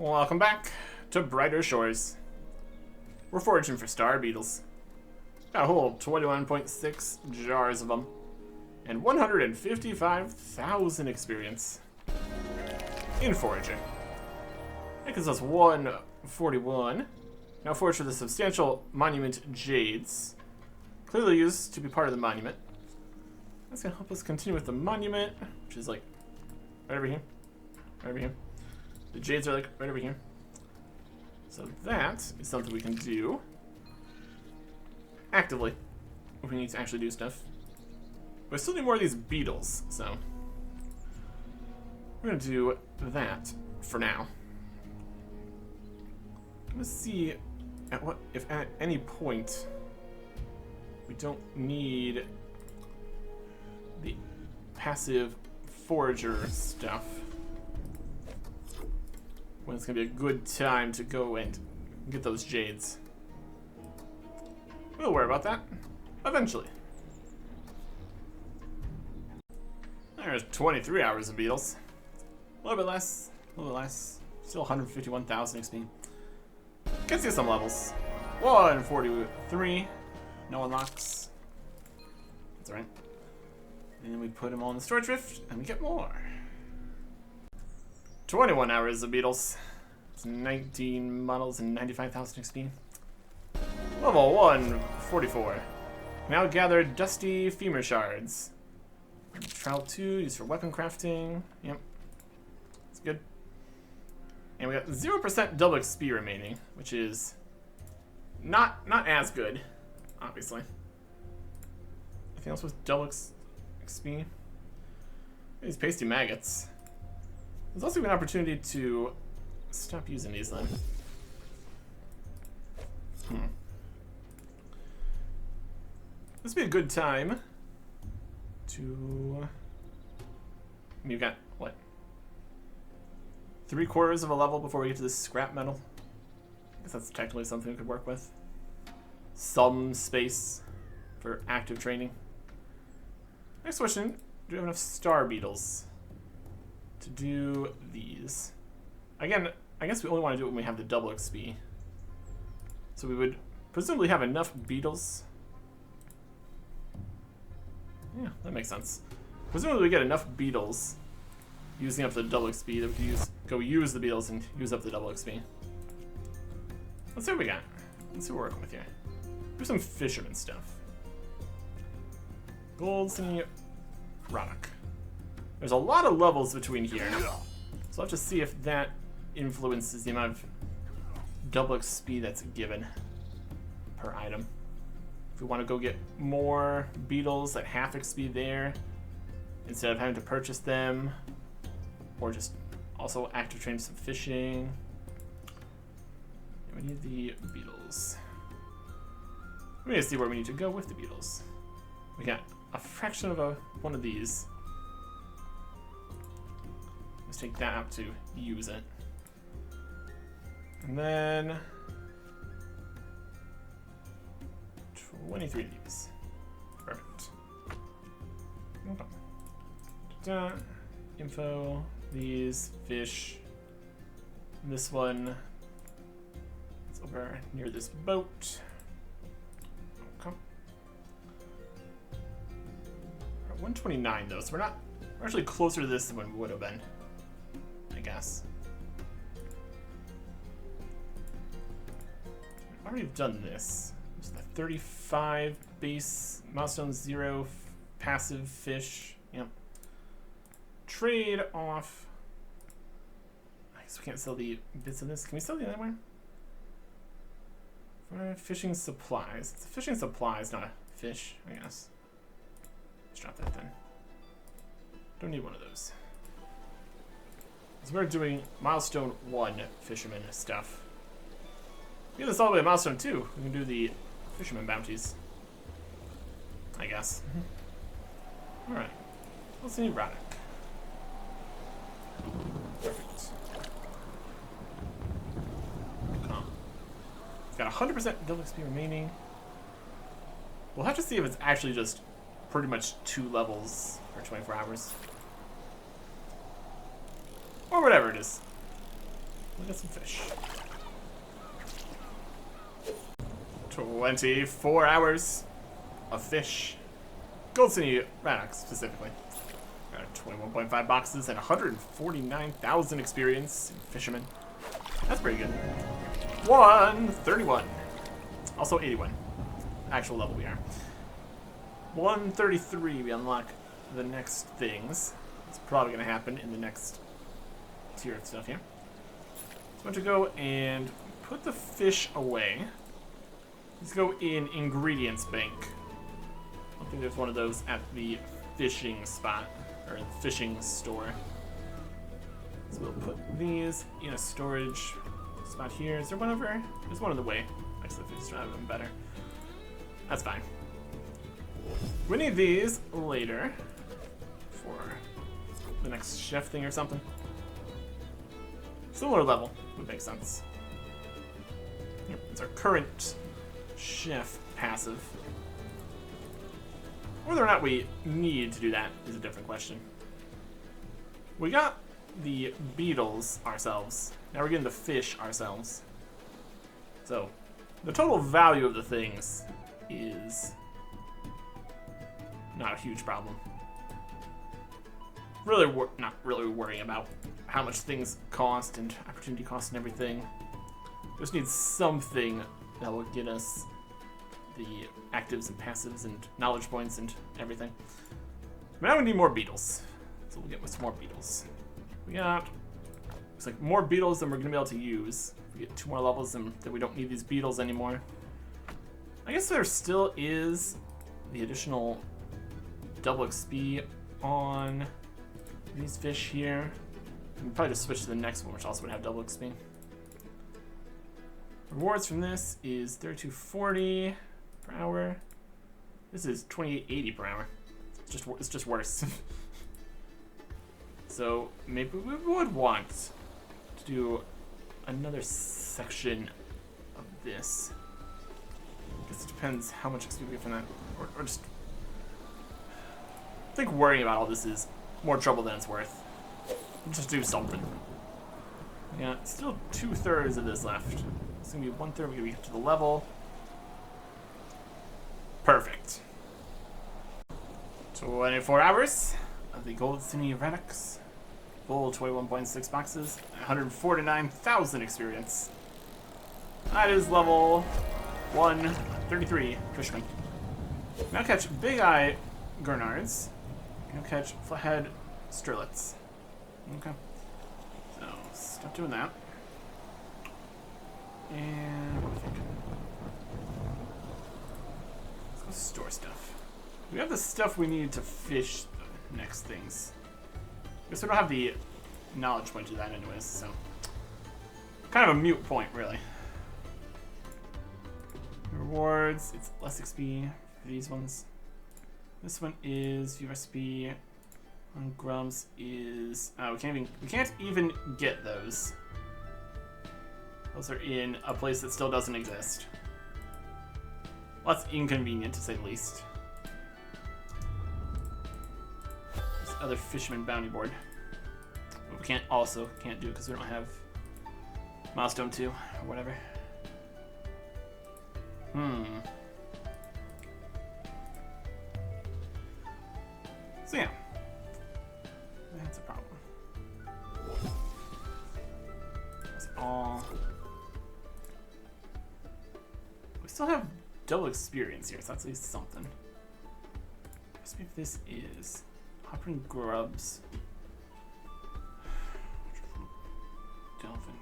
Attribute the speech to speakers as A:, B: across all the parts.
A: Welcome back to Brighter Shores. We're foraging for star beetles. Got a whole 21.6 jars of them. And 155,000 experience in foraging. That gives us 141. Now forage for the substantial monument jades. Clearly used to be part of the monument. That's gonna help us continue with the monument, which is like right over here. Right over here. The jades are like right over here. So that is something we can do actively if we need to actually do stuff. But I still need more of these beetles, so we're gonna do that for now. Let's see if at any point we don't need the passive forager stuff. When it's gonna be a good time to go and get those jades. We'll worry about that eventually. There's 23 hours of beetles. A little bit less, Still 151,000 XP. Can see some levels. 143. No unlocks. That's alright. And we put them all in the storage rift, and we get more. 21 hours of beetles. It's 19 models and 95,000 XP. Level 144. Now gather dusty femur shards. Trial 2, used for weapon crafting. Yep. It's good. And we got 0% double XP remaining, which is not as good, obviously. Anything else with double XP? These pasty maggots. There's also an opportunity to stop using these then. This would be a good time to... You've got, what? 3/4 of a level before we get to this scrap metal. I guess that's technically something we could work with. Some space for active training. Next question, do we have enough star beetles to do these? Again, I guess we only want to do it when we have the double XP. So we would presumably have enough beetles. Yeah, that makes sense. Presumably we get enough beetles using up the double XP that we can use the beetles and use up the double XP. Let's see what we got. Let's see what we're working with here. Do some fisherman stuff. Goldsmith Roddock. There's a lot of levels between here. So I'll have to see if that influences the amount of double XP that's given per item. If we want to go get more beetles at half XP there, instead of having to purchase them, or just also active train some fishing. We need the beetles. We need to see where we need to go with the beetles. We got a fraction of one of these. Let's take that out to use it. And then 23 of these. Perfect. Okay. Info, these, fish. This one is over near this boat. Okay. We're at 129 though, so we're actually closer to this than we would have been, I guess. I've already done this. It's the 35 base, milestone 0, passive fish. Yep. Trade off. I guess we can't sell the bits of this. Can we sell the other one? For fishing supplies. It's a fishing supplies, not a fish, I guess. Let's drop that then. Don't need one of those. So we're doing milestone 1 fisherman stuff. Get this all the way to milestone 2. We can do the fisherman bounties, I guess. Alright. Let's see Roddock. Perfect. Come. It's got 100% double XP remaining. We'll have to see if it's actually just pretty much 2 levels for 24 hours. Or whatever it is. Look at some fish. 24 hours of fish. Gold City Ranox specifically. Got 21.5 boxes and 149,000 experience in Fisherman. That's pretty good. 131. Also 81. Actual level we are. 133, we unlock the next things. It's probably going to happen in the next tier of stuff here. So I'm going to go and put the fish away. Let's go in Ingredients Bank. I don't think there's one of those at the fishing spot, or the fishing store. So we'll put these in a storage spot here. Is there one over? There's one in the way. Actually, the fish is even better. That's fine. We need these later for the next chef thing or something. Similar level would make sense. Yep, it's our current chef passive. Whether or not we need to do that is a different question. We got the beetles ourselves. Now we're getting the fish ourselves. So, the total value of the things is not a huge problem. Really, not really worrying about how much things cost and opportunity cost and everything. Just need something that will get us the actives and passives and knowledge points and everything. But now we need more beetles. So we'll get some more beetles. We got, looks like more beetles than we're gonna be able to use. We get 2 more levels and then we don't need these beetles anymore. I guess there still is the additional double XP on these fish here. We can probably just switch to the next one, which also would have double XP. Rewards from this is 3240 per hour. This is 2880 per hour. It's just worse. So maybe we would want to do another section of this. I guess it depends how much XP we get from that, or just. I think worrying about all this is more trouble than it's worth. Just do something. Yeah, still 2/3 of this left. It's gonna be 1/3. We're gonna get to the level. Perfect. 24 hours of the Gold City Ranox. Full 21.6 boxes, 149,000 experience. That is level 133 Fishman. Now catch Big Eye Gurnards. Now catch Flathead Sterlets. Okay. So stop doing that. And what do we think? Let's go store stuff. We have the stuff we need to fish the next things. I guess we don't have the knowledge point to that anyways, so kind of a mute point, really. Rewards, it's less XP for these ones. This one is view recipe. On grubs is we can't even get those. Those are in a place that still doesn't exist. Well, that's inconvenient to say the least. This other fisherman bounty board. But we can't do it because we don't have Milestone 2 or whatever. So yeah. That's a problem. That's all. We still have double experience here, so that's at least something. Let's see if this is hopping grubs. Delvin.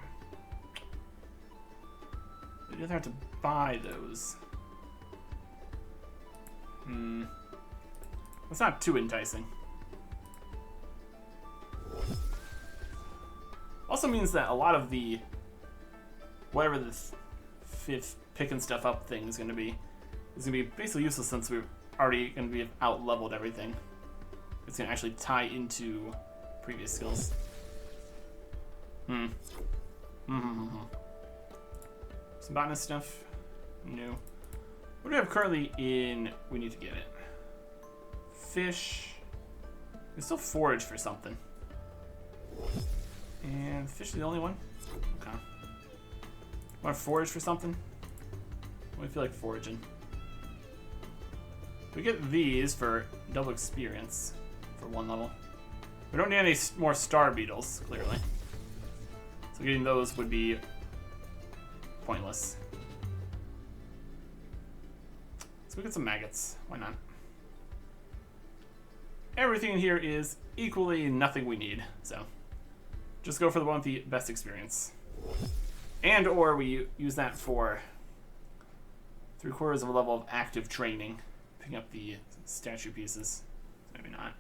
A: You'd either have to buy those. That's not too enticing. Also means that a lot of the whatever this fifth picking stuff up thing is gonna be basically useless since we're already gonna be out leveled everything. It's gonna actually tie into previous skills. Some botanist stuff. No. What do we have currently in? We need to get it. Fish. We still forage for something. And fish is the only one? Okay. Want to forage for something? I feel like foraging. We get these for double experience for 1 level. We don't need any more star beetles, clearly. So getting those would be pointless. So we get some maggots. Why not? Everything in here is equally nothing we need, so just go for the one with the best experience. And or we use that for 3/4 of a level of active training. Picking up the statue pieces. Maybe not.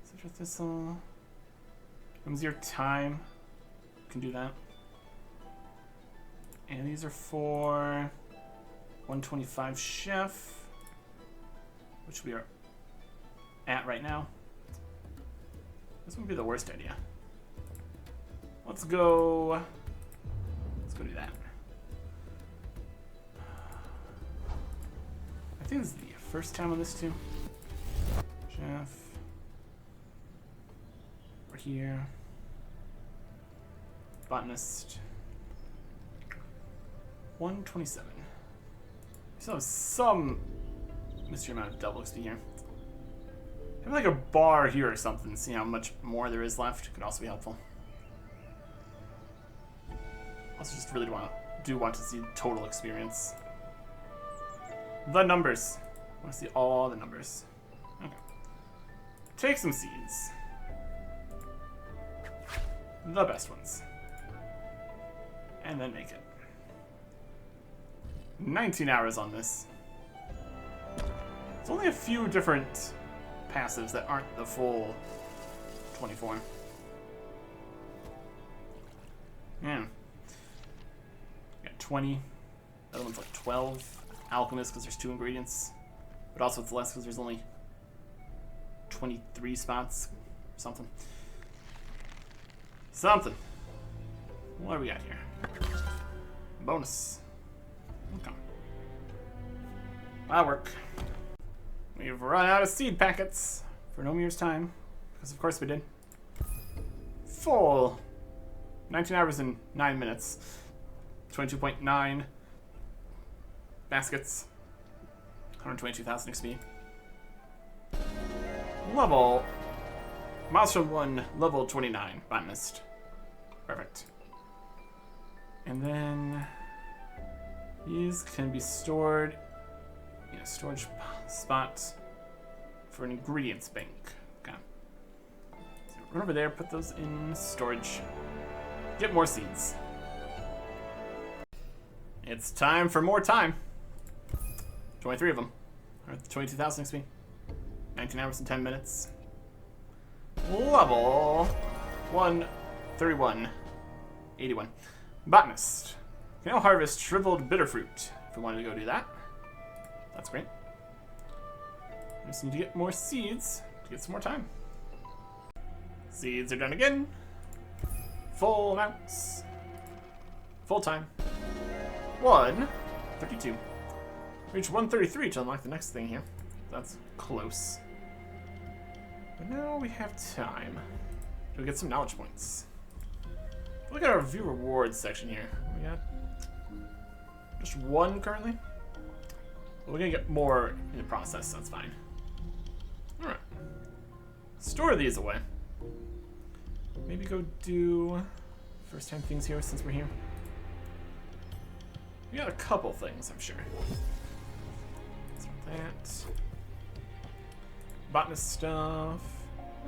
A: Citrus thistle. Comes your time. Can do that. And these are for 125 chef, which we are at right now. This would be the worst idea. Let's go do that. I think this is the first time on this too. Chef. We're here. Botanist. 127. We still have some mystery amount of double XP here. Maybe like a bar here or something, see how much more there is left. Could also be helpful. Also just really want to see total experience. The numbers. I want to see all the numbers. Okay. Take some seeds. The best ones. And then make it. 19 hours on this. It's only a few different passives that aren't the full 24. Yeah. Got 20. The other one's like 12. Alchemist because there's 2 ingredients. But also it's less because there's only 23 spots. Something. What do we got here? Bonus. Okay. That'll work. We've run out of seed packets for Nomir's time. Because of course we did. Full. 19 hours and 9 minutes. 22.9 baskets. 122,000 XP. Level. Milestone 1, level 29. Botanist. Perfect. And then these can be stored in a storage spot for an ingredients bank. Okay. So run over there, put those in storage. Get more seeds. It's time for more time. 23 of them. 22,000 XP. 19 hours and 10 minutes. Level 131. 81. Botanist. Can now harvest shriveled bitter fruit if we wanted to go do that. That's great. We just need to get more seeds to get some more time. Seeds are done again. Full amounts. Full time. 132. Reach 133 to unlock the next thing here. That's close. But now we have time to get some knowledge points. Look at our view rewards section here. We got just 1 currently. But we're gonna get more in the process, so that's fine. Alright. Store these away. Maybe go do first time things here since we're here. We got a couple things, I'm sure. So that. Botanist stuff.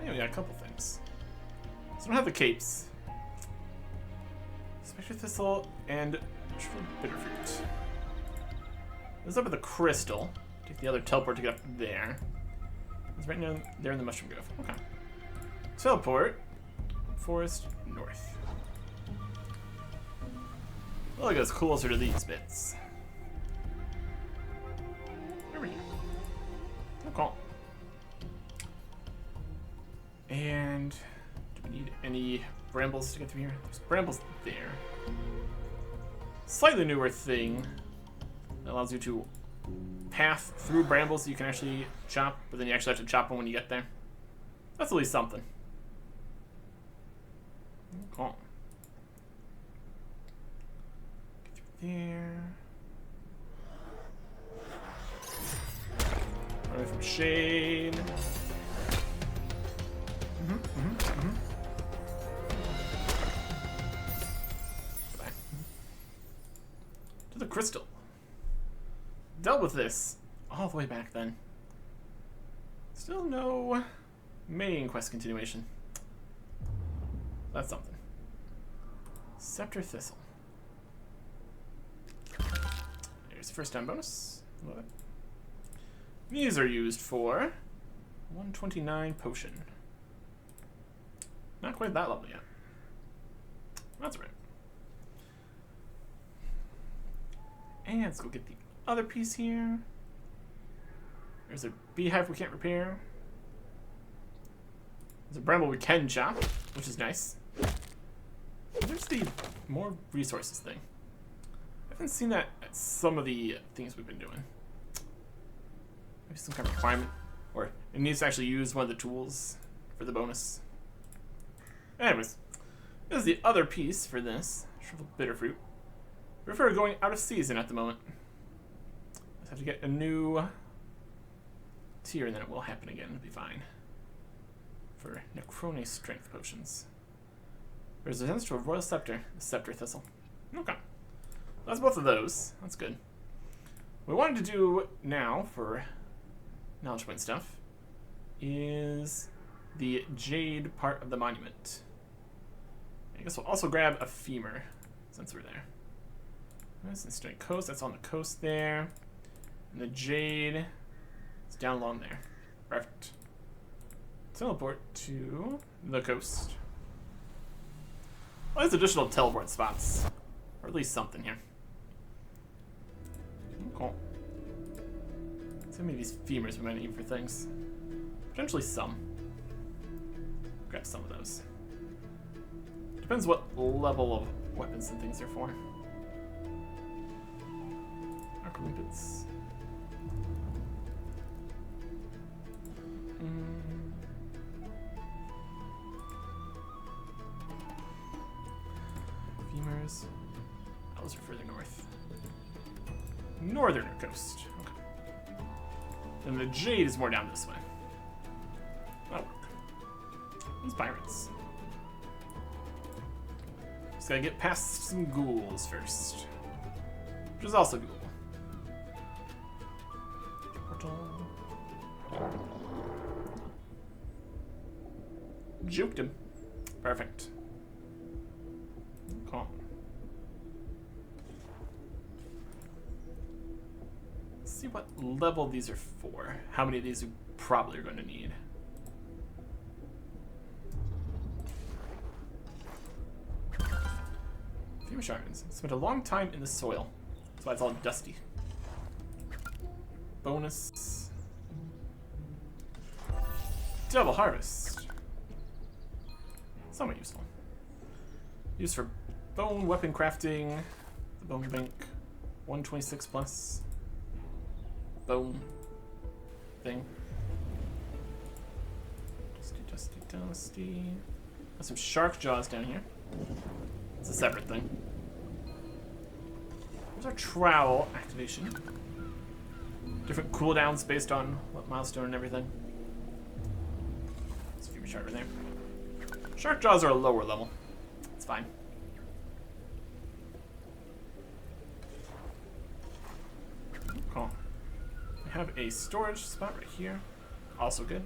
A: Yeah, we got a couple things. So I don't have the capes. Spectre Thistle and Bitter Fruit. This is up at the crystal. Take the other teleport to get up there. It's right now there in the Mushroom Grove. Okay. Teleport. Forest North. Well, it goes closer to these bits. Over here. Oh, cool. And do we need any brambles to get through here? There's brambles there. Slightly newer thing that allows you to path through brambles so you can actually chop, but then you actually have to chop them when you get there. That's at least something. Cool. there. Away from shade. Goodbye. To the crystal. Dealt with this all the way back then. Still no main quest continuation. That's something. Scepter Thistle. There's first time bonus. Love it. These are used for 129 potion. Not quite that level yet. That's right. And let's go get the other piece here. There's a beehive we can't repair. There's a bramble we can chop, which is nice. There's the more resources thing. I haven't seen that at some of the things we've been doing. Maybe some kind of requirement. Or it needs to actually use one of the tools for the bonus. Anyways, this is the other piece for this. Shriveled bitterfruit. We prefer going out of season at the moment. Just have to get a new tier and then it will happen again. It'll be fine. For Necrone strength potions. Resistance to a royal scepter. The scepter thistle. Okay. That's both of those. That's good. What we wanted to do now for knowledge point stuff is the jade part of the monument. I guess we'll also grab a femur since we're there. This is straight coast. That's on the coast there. And the jade is down along there. Perfect. Teleport to the coast. Well, there's additional teleport spots. Or at least something here. Cool. So many of these femurs we might need for things. Potentially some. Grab some of those. Depends what level of weapons and things they're for. Arc limpets. Femurs. Those are further north. Northern coast. Okay. And the jade is more down this way. That'll work. These pirates. Just gotta get past some ghouls first. Which is also doable. Portal. Juked him. Perfect. Cool. Let's see what level these are for. How many of these we probably are going to need. Femur shards. Spent a long time in the soil. That's why it's all dusty. Bonus. Double harvest. Somewhat useful. Used for bone weapon crafting. The bone bank. 126 plus. Bone thing. Dusty, dusty, dusty. Got some shark jaws down here. It's a separate thing. There's our trowel activation. Different cooldowns based on what milestone and everything. There's a few shark right there. Shark jaws are a lower level. It's fine. Cool. We have a storage spot right here. Also good.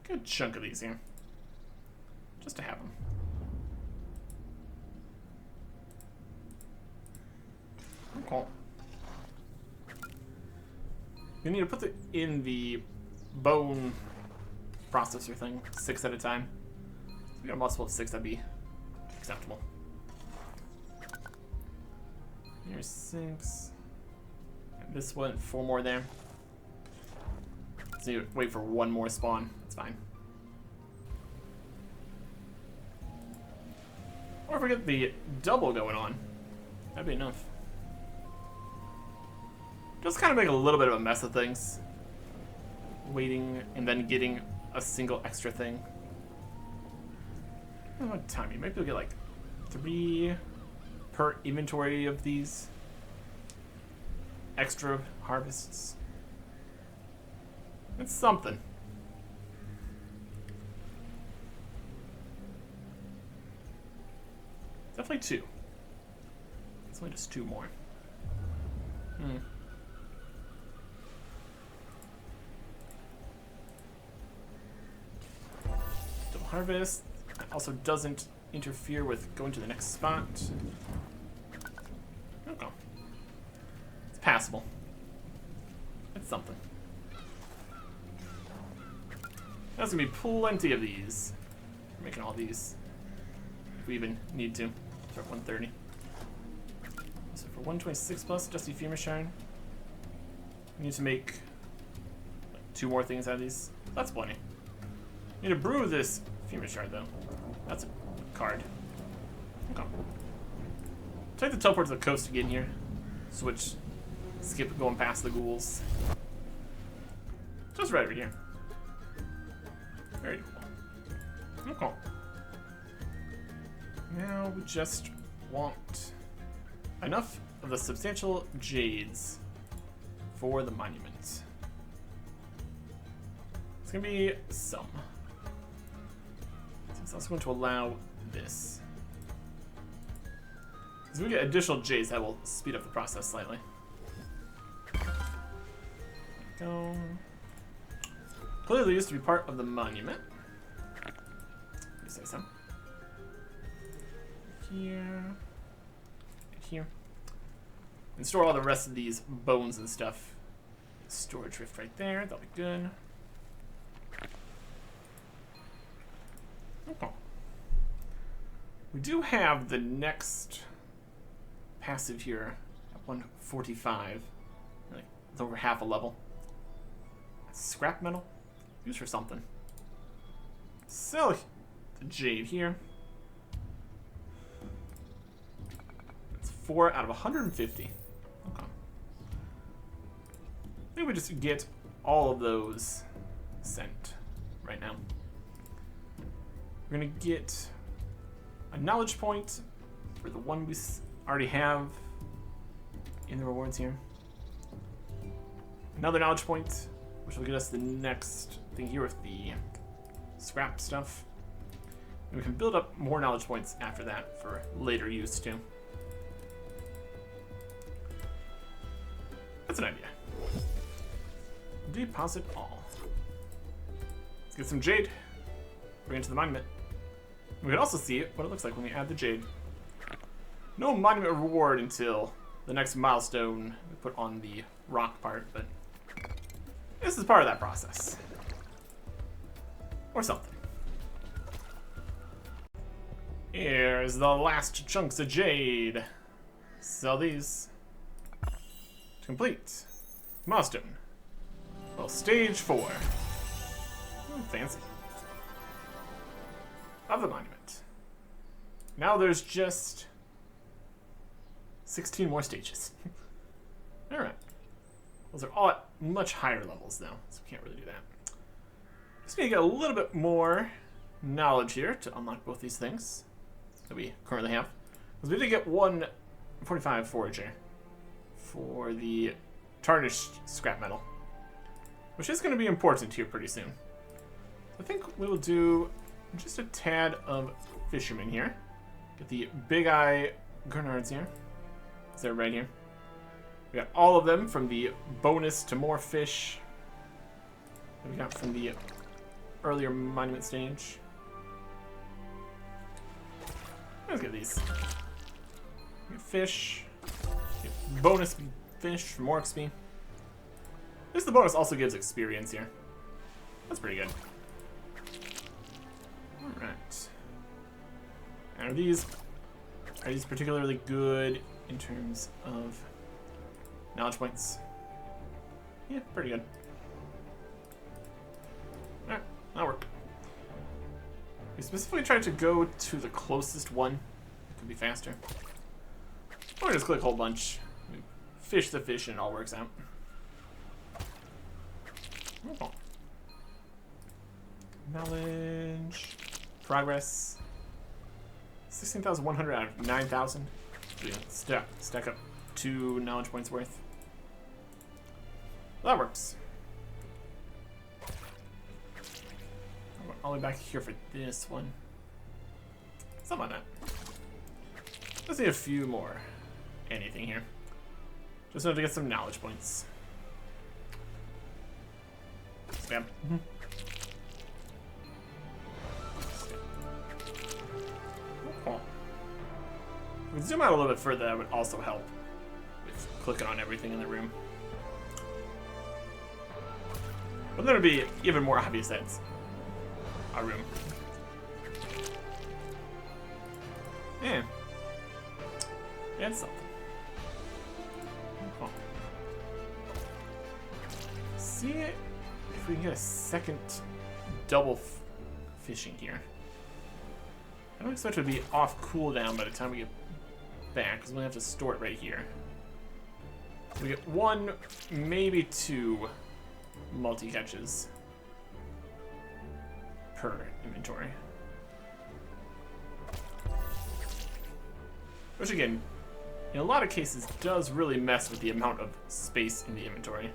A: Good chunk of these here. Just to have them. Cool. You need to put it in the bone processor thing, 6 at a time. If we got a multiple of 6, that'd be acceptable. Here's 6. And this one, 4 more there. So you wait for 1 more spawn. That's fine. Or if we get the double going on, that'd be enough. Just kind of make a little bit of a mess of things. Waiting and then getting a single extra thing. I don't know what time you might be able to get like 3 per inventory of these extra harvests. It's something. Definitely 2. It's only just 2 more. Double harvest. It also doesn't interfere with going to the next spot. Okay. It's passable. It's something. There's gonna be plenty of these. We're making all these. If we even need to. Start 130. So for 126 plus Dusty Femur Shine, we need to make like 2 more things out of these. That's plenty. Need to brew this Femur Shard though. That's a card. Okay. Take the teleport to the coast again here. Switch. Skip going past the ghouls. Just right over here. Very cool. Okay. Now we just want enough of the substantial jades for the monument. It's gonna be some. It's also going to allow this. As we get additional jades, that will speed up the process slightly. There we go. Clearly used to be part of the monument. You say so. Here. Here. And store all the rest of these bones and stuff. Storage rift right there. That'll be good. Okay. We do have the next passive here at 145. Like, it's over half a level. Scrap metal. Used for something. Sell the jade here. It's 4 out of 150. Okay. I think we just get all of those sent right now. We're gonna get a knowledge point for the one we already have in the rewards here. Another knowledge point, which will get us the next thing here with the scrap stuff. And we can build up more knowledge points after that for later use too. That's an idea. Deposit all. Let's get some jade. Bring it to the monument. We can also see what it looks like when we add the jade. No monument reward until the next milestone we put on the rock part, but this is part of that process. Or something. Here's the last chunks of jade. Sell these. To complete. Milestone. Well, stage 4. Ooh, fancy. Of the monument. Now there's just 16 more stages. Alright. Those are all at much higher levels though, so we can't really do that. Just need to get a little bit more knowledge here to unlock both these things that we currently have. Because we did get 145 forager for the tarnished scrap metal, which is going to be important here pretty soon. I think we will do just a tad of fishermen here. Get the big eye Gurnards here. They're right here. We got all of them from the bonus to more fish that we got from the earlier monument stage. Let's get these. Get fish. Get bonus fish for more XP. This the bonus also gives experience here. That's pretty good. Alright. And are these particularly good in terms of knowledge points? Yeah, pretty good. Alright, that'll work. We specifically tried to go to the closest one. It could be faster. Or just click a whole bunch. We fish the fish and it all works out. Oh. Knowledge. Progress. 16,100 out of 9,000. So yeah, stack up 2 knowledge points worth. Well, that works. All the way back here for this one. Something like that. Let's see a few more. Anything here. Just have to get some knowledge points. Spam. Oh. If we zoom out a little bit further, that would also help with clicking on everything in the room. But then it would be even more obvious that it's our room. Yeah. It's something. Cool. See if we can get a second double fishing here. I don't expect it to be off cooldown by the time we get back, because we're going to have to store it right here. So we get 1, maybe 2 multi-catches per inventory. Which again, in a lot of cases, does really mess with the amount of space in the inventory.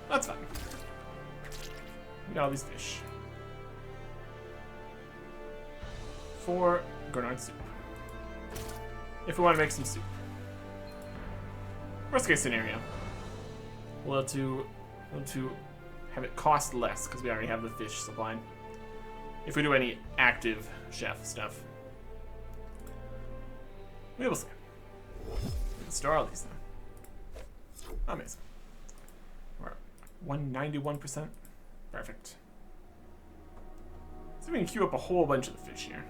A: That's fine. We got all these fish. For Grenard soup. If we want to make some soup. Worst case scenario. We'll have to have it cost less because we already have the fish supplied. If we do any active chef stuff. We will see. We can store all these then. Amazing. We're at 191%. Perfect. So we can queue up a whole bunch of the fish here.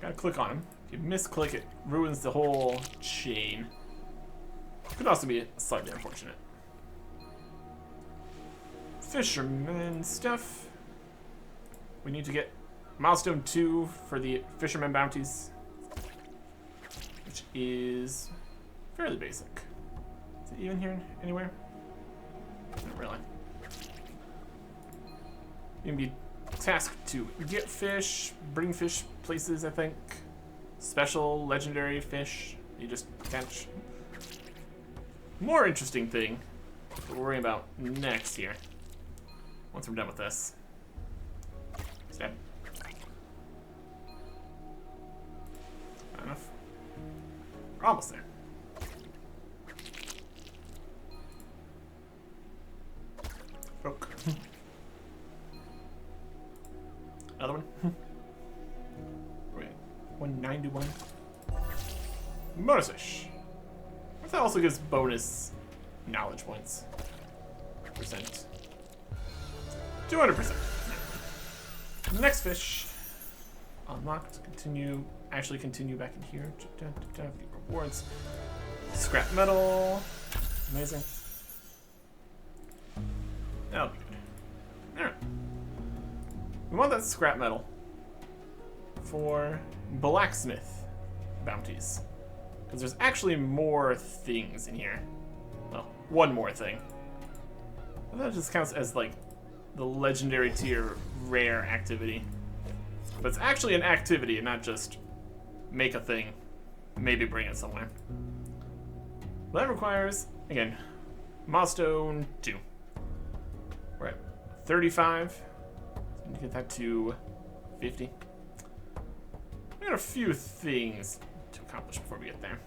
A: Gotta click on them. If you misclick, it ruins the whole chain. Could also be slightly unfortunate. Fisherman stuff. We need to get Milestone 2 for the Fisherman bounties, which is fairly basic. Is it even here anywhere? Not really. You can be tasked to get fish, bring fish places, I think. Special legendary fish you just catch. More interesting thing that we're worrying about next here. Once we're done with this. Stab. Not enough. We're almost there. Broke. Another one. Wait, 191. Bonus fish. What if that also gives bonus knowledge points? Percent. 200%. Next fish. Unlocked. Continue. Actually continue back in here. The rewards. Scrap metal. Amazing. That'll be good. Alright. We want that scrap metal for blacksmith bounties. Because there's actually more things in here. Well, one more thing. And that just counts as like the legendary tier rare activity. But it's actually an activity and not just make a thing, maybe bring it somewhere. But that requires, again, Milestone 2. We're at 35. So we need to get that to 50. We got a few things to accomplish before we get there.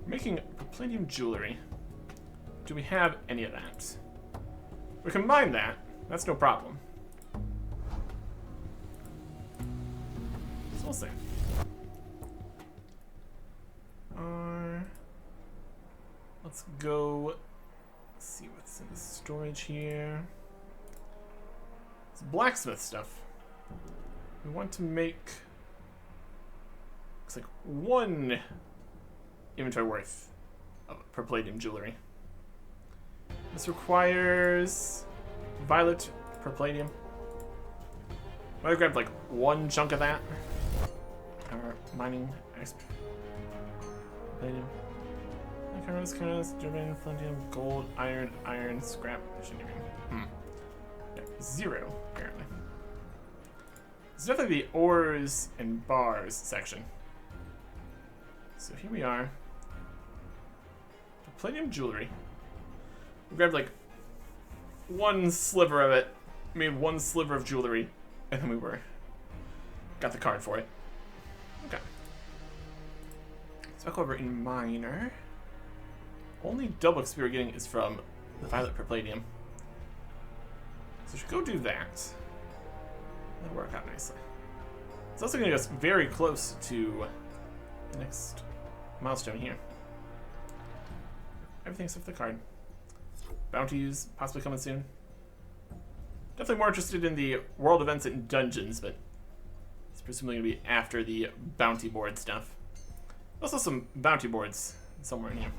A: We're making platinum jewelry. Do we have any of that? We can mine that. That's no problem. So we'll see. Let's go see what's in the storage here. It's blacksmith stuff. We want to make, looks like 1 inventory worth of per palladium jewelry. This requires violet per palladium. I'm gonna grab like 1 chunk of that. Our mining exp palladium. Currents, German, palladium, gold, iron, scrap. I shouldn't even. Yeah, 0 apparently. It's definitely the ores and bars section. So here we are. Palladium jewelry. We grabbed like one sliver of it, made one sliver of jewelry, and then got the card for it. Okay. Let's back over in Miner. Only double XP we're getting is from the Violet Palladium. So we should go do that. That'll work out nicely. It's also going to get us very close to the next milestone here. Everything except for the card. Bounties possibly coming soon. Definitely more interested in the world events and dungeons, but it's presumably going to be after the bounty board stuff. Also some bounty boards somewhere in here.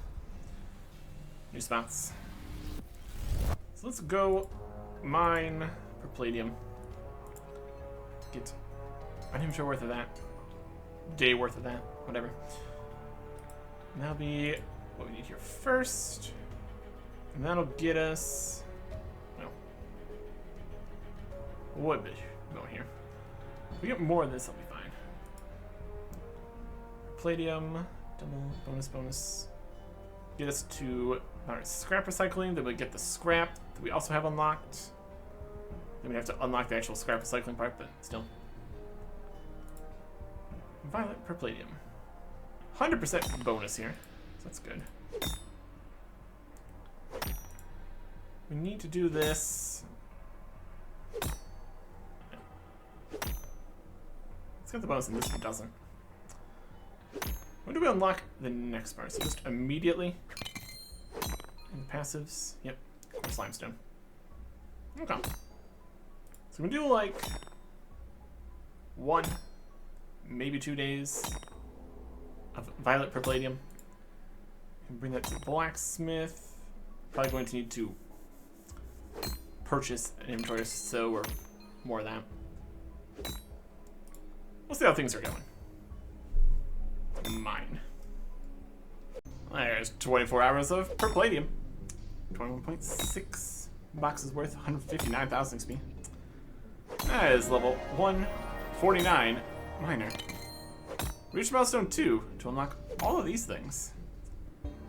A: New spots. So let's go mine for palladium. Get an inventory worth of that. Day worth of that. Whatever. And that'll be what we need here first. And that'll get us... No. Wood going here. If we get more of this, I'll be fine. Palladium. Double bonus. Get us to our scrap recycling. Then we get the scrap that we also have unlocked. Then we have to unlock the actual scrap recycling part, but still. Violet per palladium. 100% bonus here. So that's good. We need to do this. Let's get the bonus and this one doesn't. When do we unlock the next part? So just immediately in the passives. Yep, of course, limestone. Okay. So we do like 1, maybe 2 days of Violet per palladium. And bring that to blacksmith. Probably going to need to purchase an inventory so or more of that. We'll see how things are going. Mine. There's 24 hours of per palladium. 21.6 boxes worth, 159,000 XP. That is level 149 miner. Reach milestone 2 to unlock all of these things.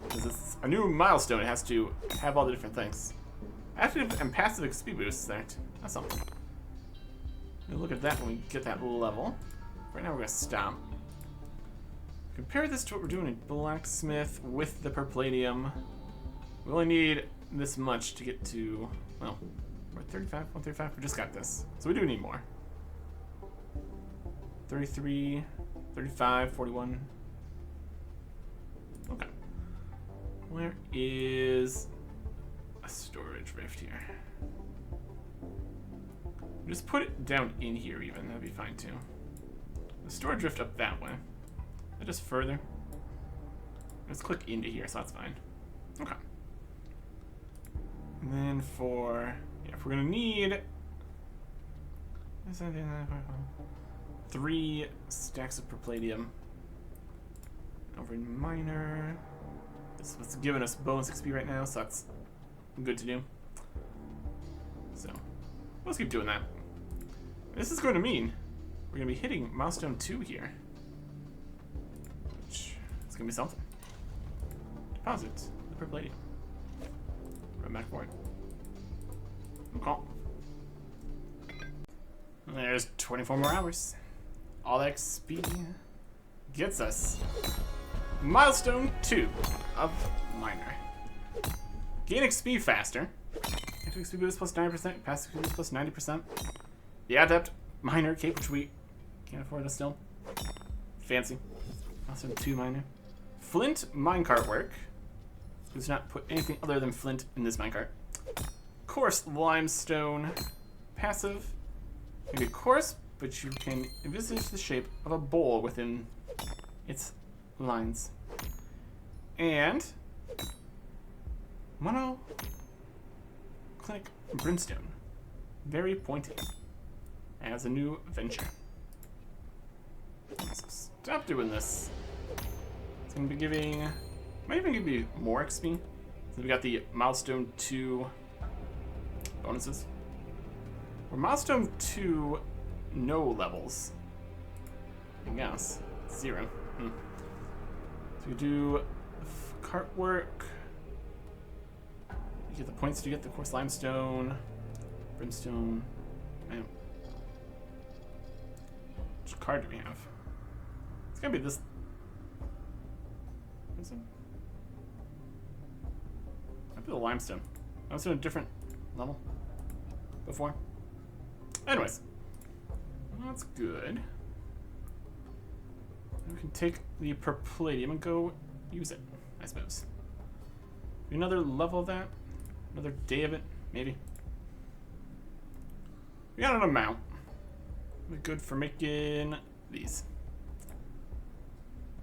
A: Because it's a new milestone, it has to have all the different things. Active and passive XP boosts there. That's something. We'll look at that when we get that level. Right now we're going to stop. Compare this to what we're doing in blacksmith with the per palladium. We only need this much to get to, well, we're at 35, 135. We just got this. So we do need more. 33, 35, 41. Okay. Where is a storage rift here? Just put it down in here even. That'd be fine too. The storage rift up that way. Just further. Let's click into here, so that's fine. Okay. And then for, yeah, if we're gonna need 3 stacks of per palladium over in miner. This is what's giving us bonus XP right now, so that's good to do. So let's keep doing that. This is going to mean we're gonna be hitting milestone 2 here. It's gonna be something. Deposit the per palladium. Run back for it. Okay. There's 24 more hours. All that XP gets us milestone 2 of miner. Gain XP faster. Active XP boost plus 9%. Passive XP boost plus 90%. The adept miner cape, which we can't afford to still. Fancy. Milestone 2 miner. Flint minecart work. Let's not put anything other than flint in this minecart. Coarse limestone. Passive. Maybe coarse, but you can envisage the shape of a bowl within its lines. And monoclinic brimstone. Very pointy. As a new venture. So stop doing this. It's going to be giving... Might even give you more XP. So we got the milestone 2 bonuses. Where milestone 2 no levels. I guess. 0. So we do cart work. You get the points to get the coarse limestone, brimstone. Man. Which card do we have? It's gonna be this. What is it? Might be the limestone. I was in a different level before. Anyways, well, that's good. We can take the palladium and go use it, I suppose. Another level of that? Another day of it? Maybe. We got an amount. We're good for making these.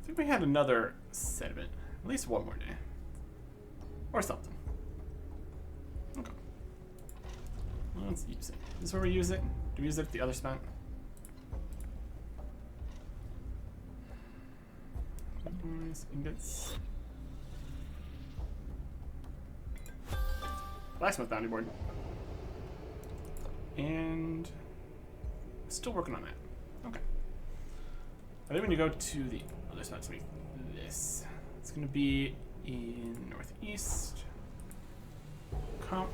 A: I think we had another set of it. At least one more day. Or something. Okay. Well, let's use it. Is this where we use it? Do we use it at the other spot? Ingots. Blacksmith bounty board. And still working on that. Okay. I think when you go to the other spot to make this, it's gonna be in northeast. Comp.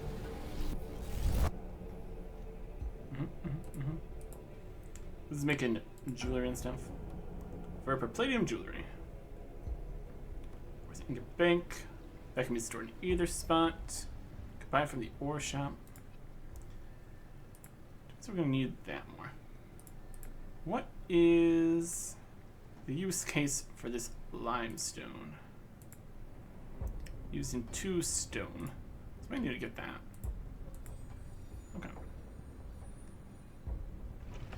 A: This is making jewelry and stuff. For palladium jewelry. Where's the ingot bank? That can be stored in either spot. Can buy it from the ore shop. So we're gonna need that more. What is the use case for this limestone? Using 2 stone. So I need to get that. Okay.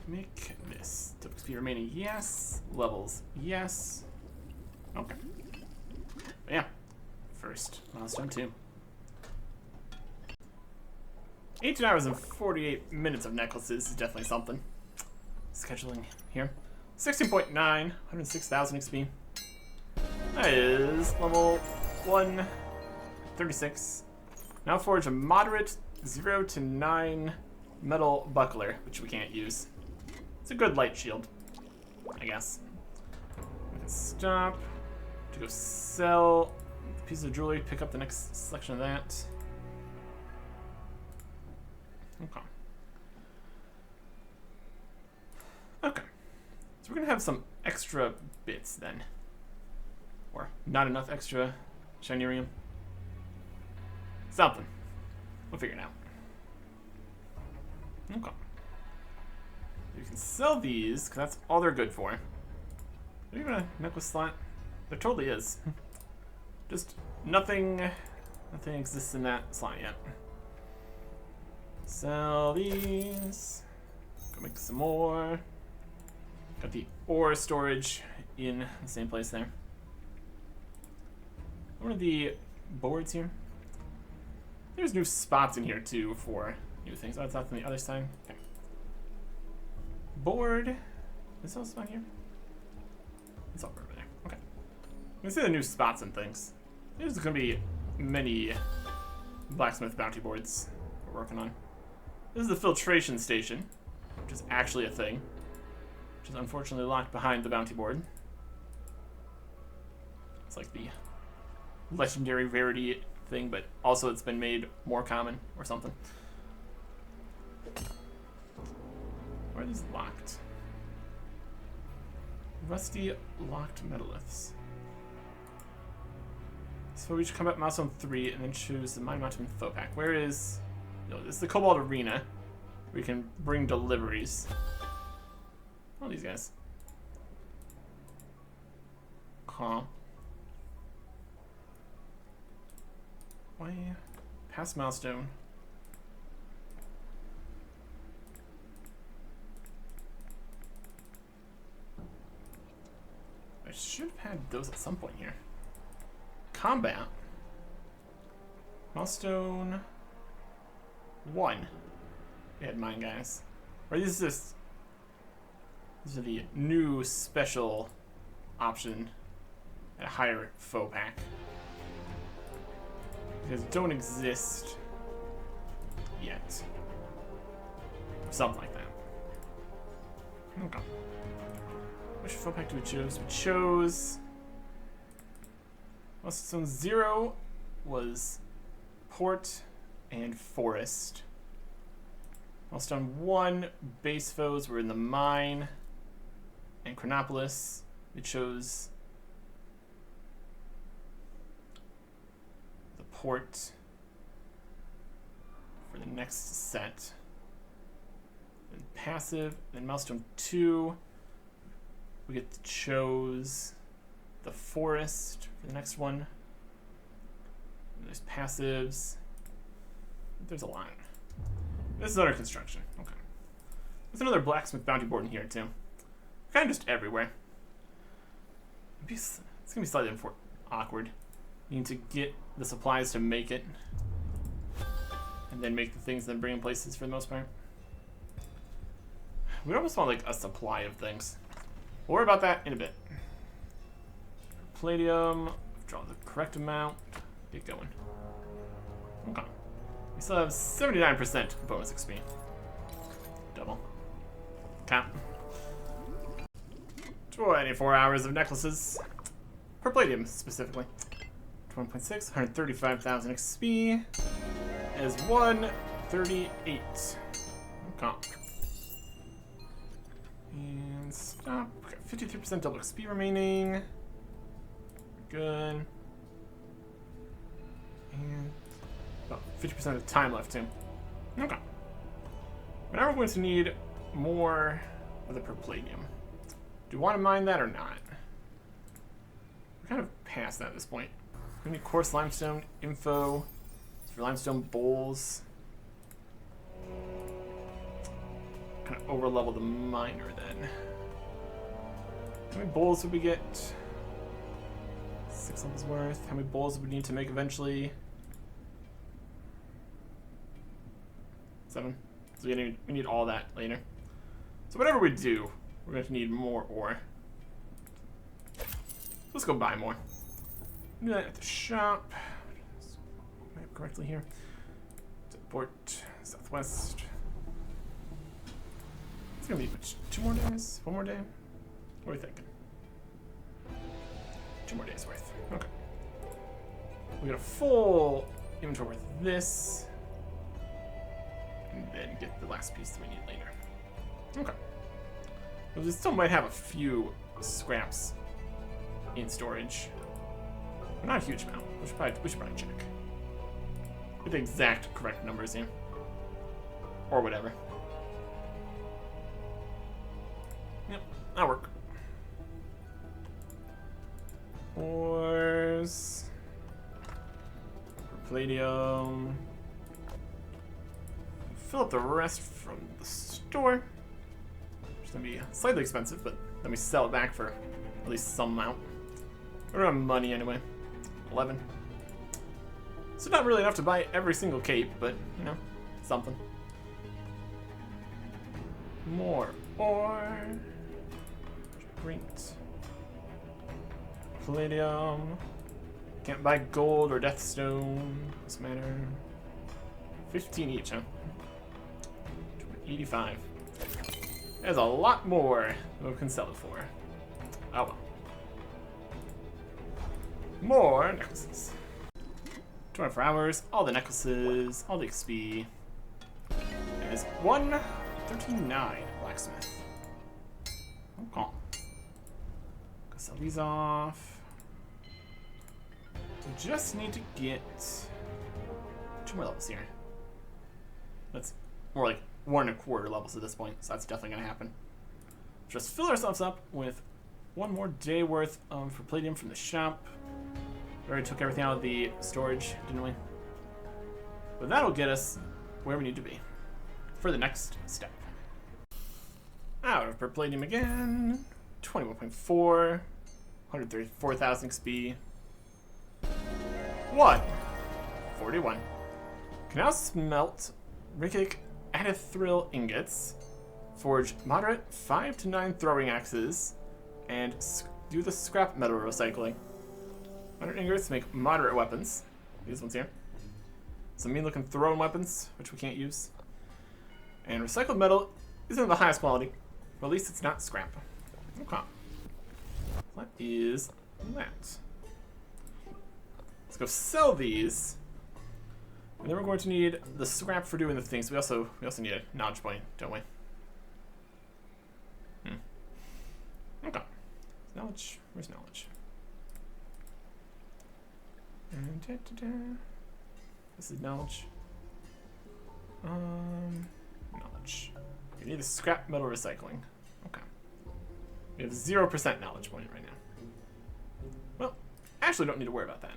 A: Make this. Took speed remaining, yes. Levels, yes. Okay. But yeah. First milestone 2. 18 hours and 48 minutes of necklaces is definitely something. Scheduling here. 16.9, 106,000 XP. That is level 136. Now forge a moderate 0 to 9 metal buckler, which we can't use. It's a good light shield, I guess. We can stop to go sell a piece of jewelry, pick up the next selection of that. Okay. Okay. So we're gonna have some extra bits then. Or not enough extra shinerium. Something. We'll figure it out. Okay. You can sell these, because that's all they're good for. Is there even a necklace slot? There totally is. Just nothing exists in that slot yet. Sell these. Go make some more. Got the ore storage in the same place there. What are the boards here? There's new spots in here too for new things. Oh, it's not from the other side. Okay. Board. Is this on here? It's all over there. Okay. You can see the new spots and things. There's gonna be many blacksmith bounty boards we're working on. This is the filtration station, which is actually a thing, which is unfortunately locked behind the bounty board. It's like the legendary rarity thing, but also it's been made more common or something. Why are these locked? Rusty locked metaliths. So we should come up milestone 3 and then choose the mine mountain faux pack. Where is... this is the Cobalt Arena. We can bring deliveries. Oh, these guys. Huh. Why? Past milestone. I should have had those at some point here. Combat. Milestone 1. We had mine guys. Or these are the new special option at a higher faux pack. Because don't exist yet. Or something like that. Okay. Which fill pack do we choose? We chose... Milestone 0 was Port and Forest. Milestone 1, base foes were in the Mine and Chronopolis. We chose the Port for the next set. Then passive, then Milestone 2, we get to chose the Forest for the next one. And there's passives. There's a line. This is under construction. Okay. There's another blacksmith bounty board in here too. Kind of just everywhere. It's gonna be slightly awkward. You need to get the supplies to make it, and then make the things, then bring in places for the most part. We almost want like a supply of things. We'll worry about that in a bit. Palladium, draw the correct amount, get going. Okay. We still have 79% bonus XP. Double. Cap. 24 hours of necklaces. Per palladium, specifically. 21.6, 135,000 XP. Is 138. Okay. And stop. Okay, 53% double XP remaining. Good. And about 50% of time left too. Okay. But now we're going to need more of the per palladium. Do you want to mine that or not? We're kind of past that at this point. We need coarse limestone info for limestone bowls. Kind of over level the miner then. How many bowls would we get? 6 levels worth. How many bowls would we need to make eventually? 7. So we need all that later. So whatever we do, we're going to need more ore. Let's go buy more. Do that at the shop. Map correctly here. Port, southwest. It's going to be 2 more days? 1 more day? What are we thinking? 2 more days worth. Okay. We got a full inventory with this. And then get the last piece that we need later. Okay. Well, we still might have a few scraps in storage. But not a huge amount. We should probably check. Get the exact correct numbers in. Or whatever. Yep, that'll work. Ores. Palladium. Fill up the rest from the store. It's gonna be slightly expensive, but then we sell it back for at least some amount. We're out of money anyway. 11. So not really enough to buy every single cape, but you know, something. More ore. Great. Palladium. Can't buy gold or deathstone. Doesn't matter. 15 each, huh? 85. There's a lot more than we can sell it for. Oh well. More necklaces. 24 hours, all the necklaces, all the XP. There's 139 blacksmith. Okay. Go sell these off. We just need to get 2 more levels here. That's more like 1 1/4 levels at this point, so that's definitely gonna happen. Just fill ourselves up with 1 more day worth of palladium from the shop. We already took everything out of the storage, didn't we? But that'll get us where we need to be for the next step. Out of per palladium again. 21.4. 134,000 XP. 41. Can now smelt Rikic Adithril ingots, forge moderate 5 to 9 throwing axes, and do the scrap metal recycling. 100 ingots make moderate weapons. These ones here. Some mean looking throwing weapons, which we can't use. And recycled metal isn't of the highest quality. Well, at least it's not scrap. Okay. What is that? Let's go sell these. And then we're going to need the scrap for doing the things. We also need a knowledge point, don't we? Okay. Knowledge. Where's knowledge? This is knowledge. Knowledge. We need the scrap metal recycling. Okay. We have 0% knowledge point right now. Well, actually don't need to worry about that.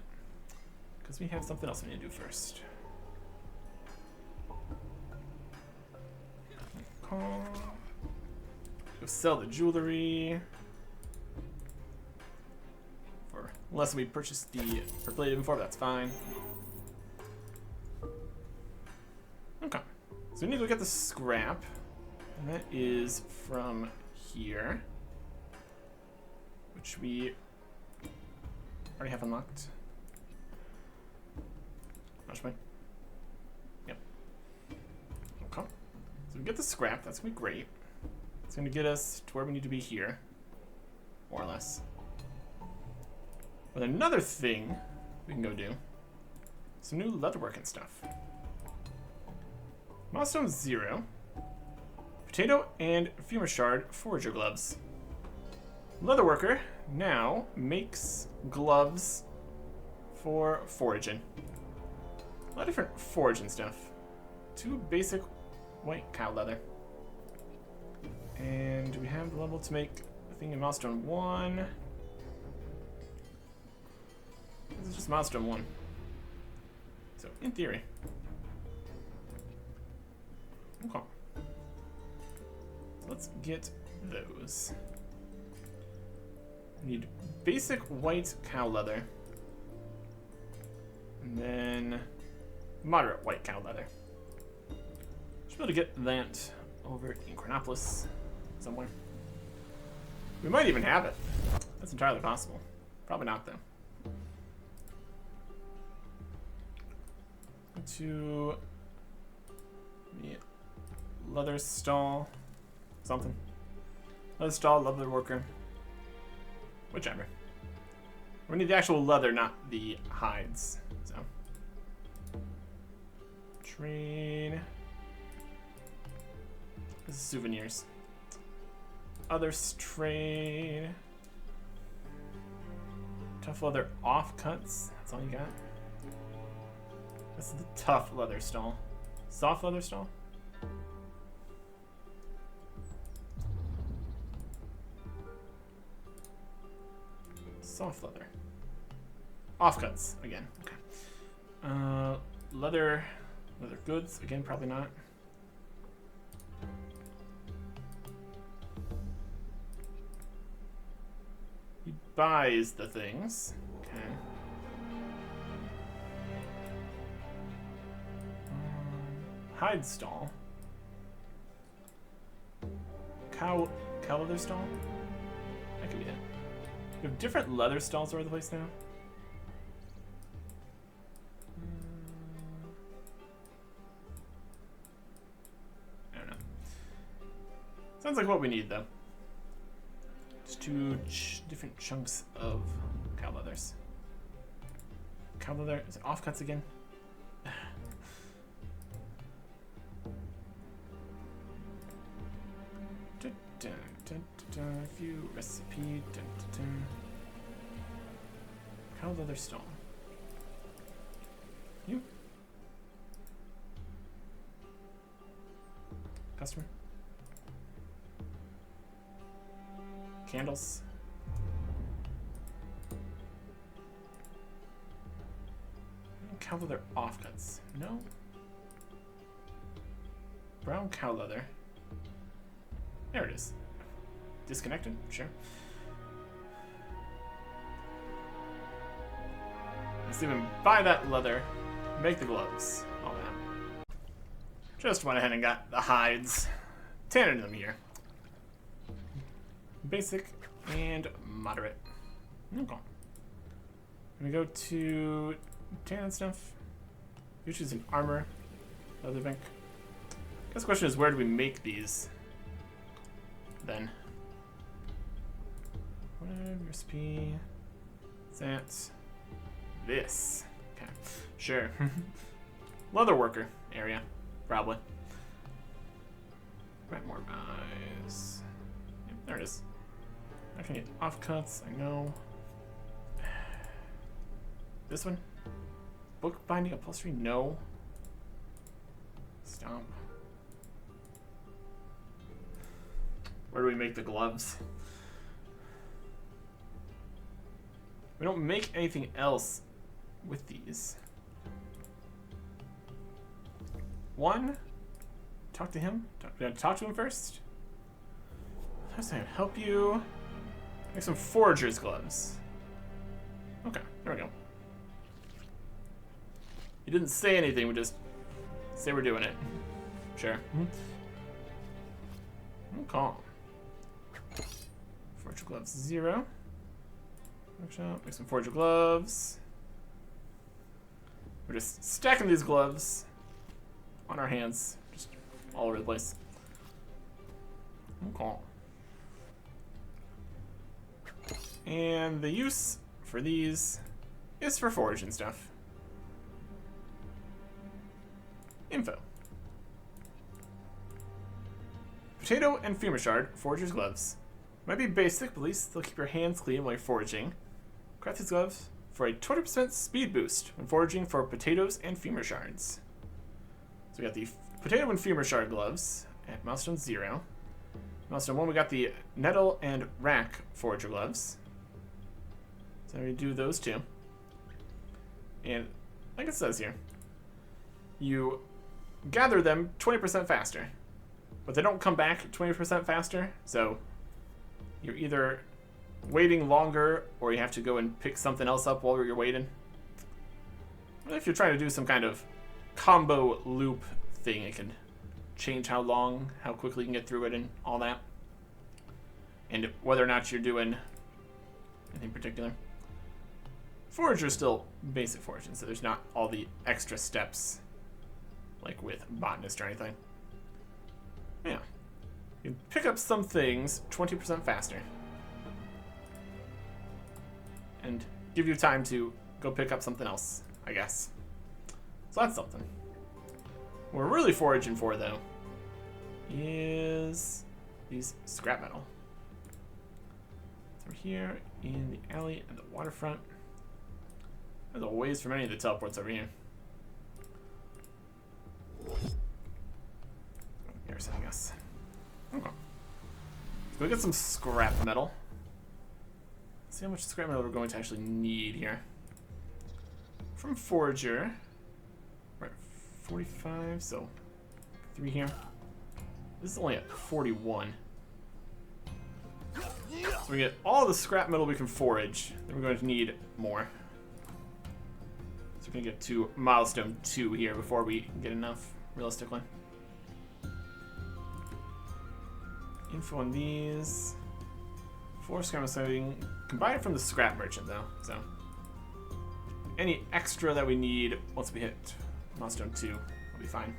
A: Because we have something else we need to do first. Go sell the jewelry. For less than we purchased the palladium before, that's fine. Okay. So we need to go get the scrap. And that is from here. Which we already have unlocked. Knowledge point. Yep. Okay. So we get the scrap, that's gonna be great. It's gonna get us to where we need to be here. More or less. But another thing we can go do. Some new leatherworking stuff. Milestone 0. Potato and Fumer Shard Forager Gloves. Leatherworker now makes gloves for foraging. A lot of different foraging stuff. 2 basic white cow leather. And do we have the level to make a thing in Milestone 1? This is just Milestone 1. So, in theory. Okay. So let's get those. We need basic white cow leather. And then moderate white cow leather. Should be able to get that over in Chronopolis somewhere. We might even have it. That's entirely possible. Probably not, though. To the leather stall. Something. Leather stall, leather worker. Whichever. We need the actual leather, not the hides. So. Trade. This is souvenirs. Others trade. Tough leather offcuts. That's all you got. This is the tough leather stall. Soft leather stall? Soft leather. Offcuts, again. Okay. Leather goods, again, probably not. He buys the things. Okay. Hide stall. Cow leather stall? That could be it. We have different leather stalls over the place now. I don't know. Sounds like what we need, though. Just 2 different chunks of cow leathers. Cow leather, is it offcuts again? View recipe. Cow leather stall. You. Customer. Candles. Cow leather offcuts. No. Brown cow leather. There it is. Disconnected? Sure. Let's even buy that leather, make the gloves, all that. Just went ahead and got the hides. 10 of them here. Basic and moderate. Okay. We go to tan stuff. Which is an armor. Leather bank. I guess the question is, where do we make these? then. Whatever recipe. That's this. Okay, sure. Leather worker area, probably. Grab more buys. Yep, there it is. I can get offcuts, I know. This one? Book binding upholstery? No. Stop. Where do we make the gloves? We don't make anything else with these. One, talk to him. We gotta talk to him first. First, I can help you. Make some forager's gloves. Okay, there we go. He didn't say anything, we just say we're doing it. Sure. Okay. Forager gloves 0. Workshop, make some forager gloves. We're just stacking these gloves on our hands, just all over the place. Okay. And the use for these is for foraging stuff. Info. Potato and femur shard, forager's gloves. Might be basic, but at least they'll keep your hands clean while you're foraging. Craft these gloves for a 20% speed boost when foraging for potatoes and femur shards. So we got the potato and femur shard gloves at milestone 0. Milestone 1, we got the nettle and rack forager gloves. So we do those two. And like it says here, you gather them 20% faster, but they don't come back 20% faster, so you're either waiting longer or you have to go and pick something else up while you're waiting. If you're trying to do some kind of combo loop thing, it can change how long, how quickly you can get through it and all that. And whether or not you're doing anything particular. Forager is still basic foraging, so there's not all the extra steps like with botanist or anything. Yeah. You can pick up some things 20% faster. And give you time to go pick up something else, I guess. So that's something. What we're really foraging for, though, is these scrap metal. So we're here in the alley and the waterfront. There's a ways from any of the teleports over here. Here's, I guess. Okay. So we get some scrap metal. Let's see how much scrap metal we're going to actually need here. From Forager. Right, 45, so 3 here. This is only at 41. So we get all the scrap metal we can forage. Then we're going to need more. So we're going to get to milestone 2 here before we get enough, realistically. Info on these. 4 scrap metal. Combine it from the scrap merchant, though. So any extra that we need once we hit milestone 2 will be fine.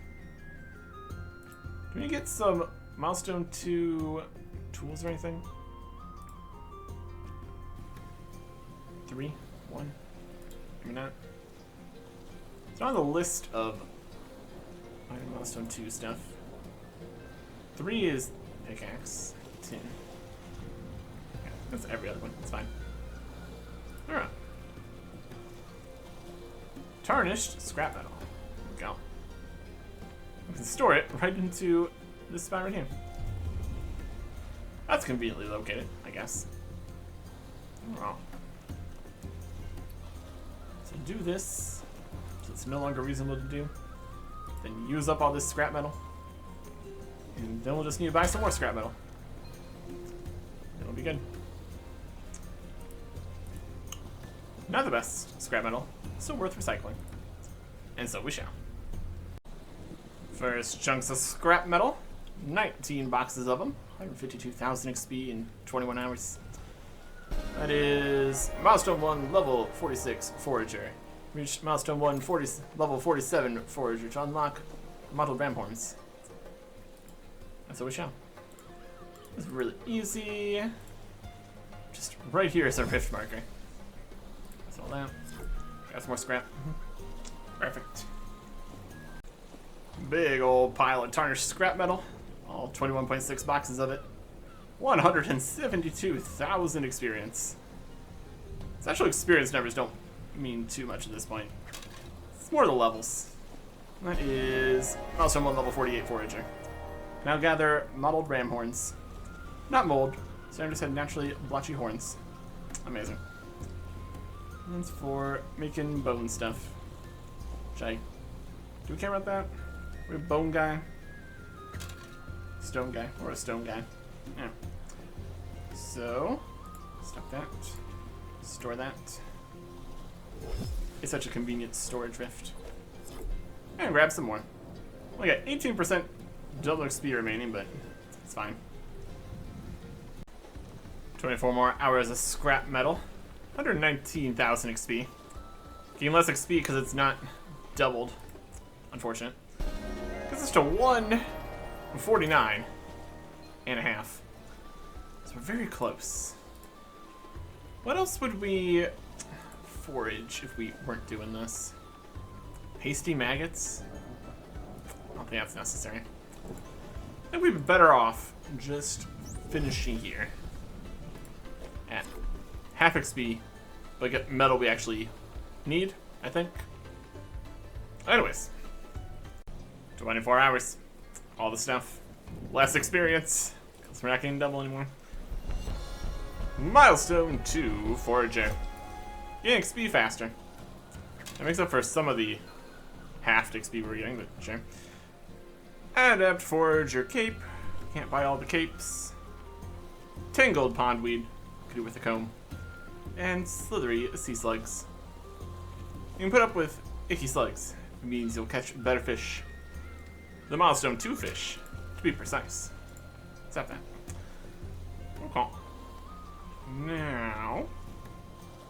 A: Can we get some milestone 2 tools or anything? 3, 1. Maybe not. It's not on the list of item milestone 2 stuff. 3 is pickaxe. 10. Yeah, that's every other one. It's fine. Alright. Tarnished scrap metal. There we go. We can store it right into this spot right here. That's conveniently located, I guess. Oh. So do this. So it's no longer reasonable to do. Then use up all this scrap metal. And then we'll just need to buy some more scrap metal. It'll be good. Not the best scrap metal, still worth recycling. And so we shall. First chunks of scrap metal. 19 boxes of them. 152,000 XP in 21 hours. That is milestone 1, level 46 Forager. Reach milestone 1, level 47 Forager to unlock mottled ram horns. And so we shall. It's really easy. Just right here is our rift marker. That's all that. Got some more scrap. Perfect. Big old pile of tarnished scrap metal. All 21.6 boxes of it. 172,000 experience. Actual experience numbers don't mean too much at this point. It's more the levels. That is also 1 level 48 forager. Now gather mottled ram horns. Not mold, so I just had naturally blotchy horns. Amazing. That's for making bone stuff. Do we care about that? We're a bone guy? Stone guy, or a stone guy. Yeah. So, stop that. Store that. It's such a convenient storage rift. And grab some more. We got 18% double XP remaining, but it's fine. 24 more hours of scrap metal. 119,000 XP. Getting less XP because it's not doubled. Unfortunate. Gets us to 149 and a half. So we're very close. What else would we forage if we weren't doing this? Hasty maggots? I don't think that's necessary. I think we'd be better off just finishing here at half XP, but get metal we actually need, I think. Anyways, 24 hours. All the stuff. Less experience, because we're not getting double anymore. Milestone 2 Forager. Getting XP faster. That makes up for some of the halved XP we're getting, but sure. Adept Forager Cape. Can't buy all the capes. Tangled Pondweed. Could do with a comb. And slithery sea slugs. You can put up with icky slugs. It means you'll catch better fish. The Milestone 2 fish, to be precise. Except that. Okay. Now,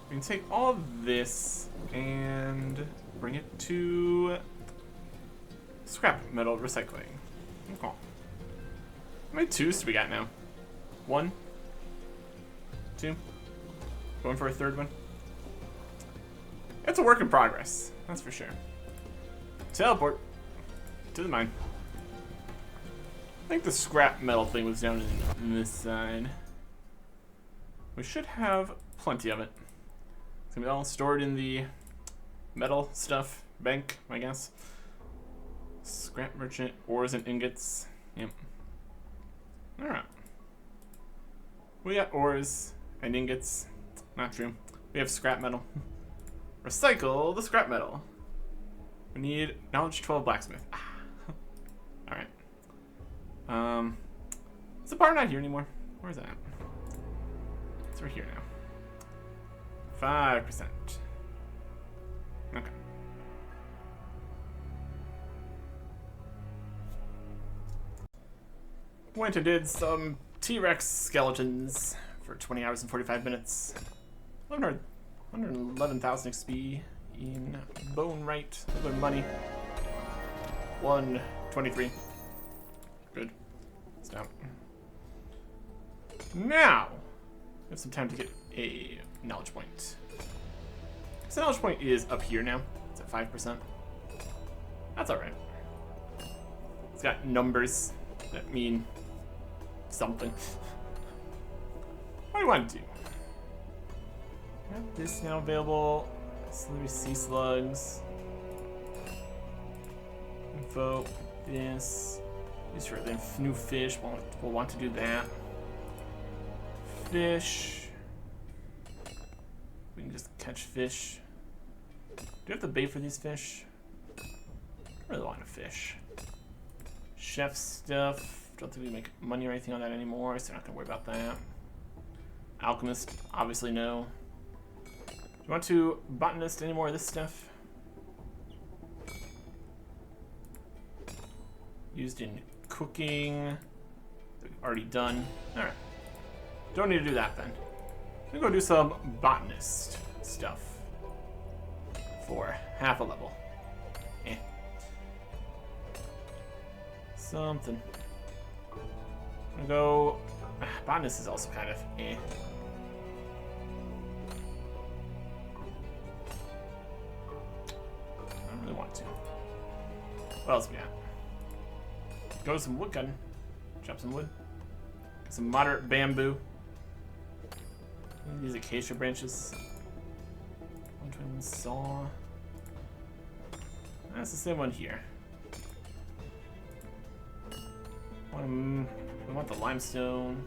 A: we can take all of this and bring it to scrap metal recycling. Okay. How many 2s do we got now? 1? 2? Going for a 3rd one? It's a work in progress, that's for sure. Teleport to the mine. I think the scrap metal thing was down in this side. We should have plenty of it. It's gonna be all stored in the metal stuff bank, I guess. Scrap merchant, ores and ingots. Yep. Alright. We got ores and ingots. Not true. We have scrap metal. Recycle the scrap metal. We need knowledge 12 blacksmith. Alright. Is the bar not here anymore? Where is that? It's right here now. 5%. Okay. Went and did some T-Rex skeletons for 20 hours and 45 minutes. 111,000 XP in bone right. A little bit of money. 123. Good. Stop. Now, we have some time to get a knowledge point. So knowledge point is up here now. It's at 5%. That's alright. It's got numbers that mean something. What do you want to do? Have this now available. Slithery sea slugs. Info. This. These are the new fish. We'll want to do that. Fish. We can just catch fish. Do you have the bait for these fish? I really want a fish. Chef stuff. Don't think we make money or anything on that anymore, so we're not gonna worry about that. Alchemist, obviously no. Do you want to botanist any more of this stuff? Used in cooking. Already done. Alright. Don't need to do that then. We'll go do some botanist stuff. For half a level. Eh. Something. I'm gonna go Botanist is also kind of eh. I don't really want to. What else we got? Go to some wood cutting. Chop some wood. Some moderate bamboo. These acacia branches. 121 saw. That's the same one here. We want the limestone.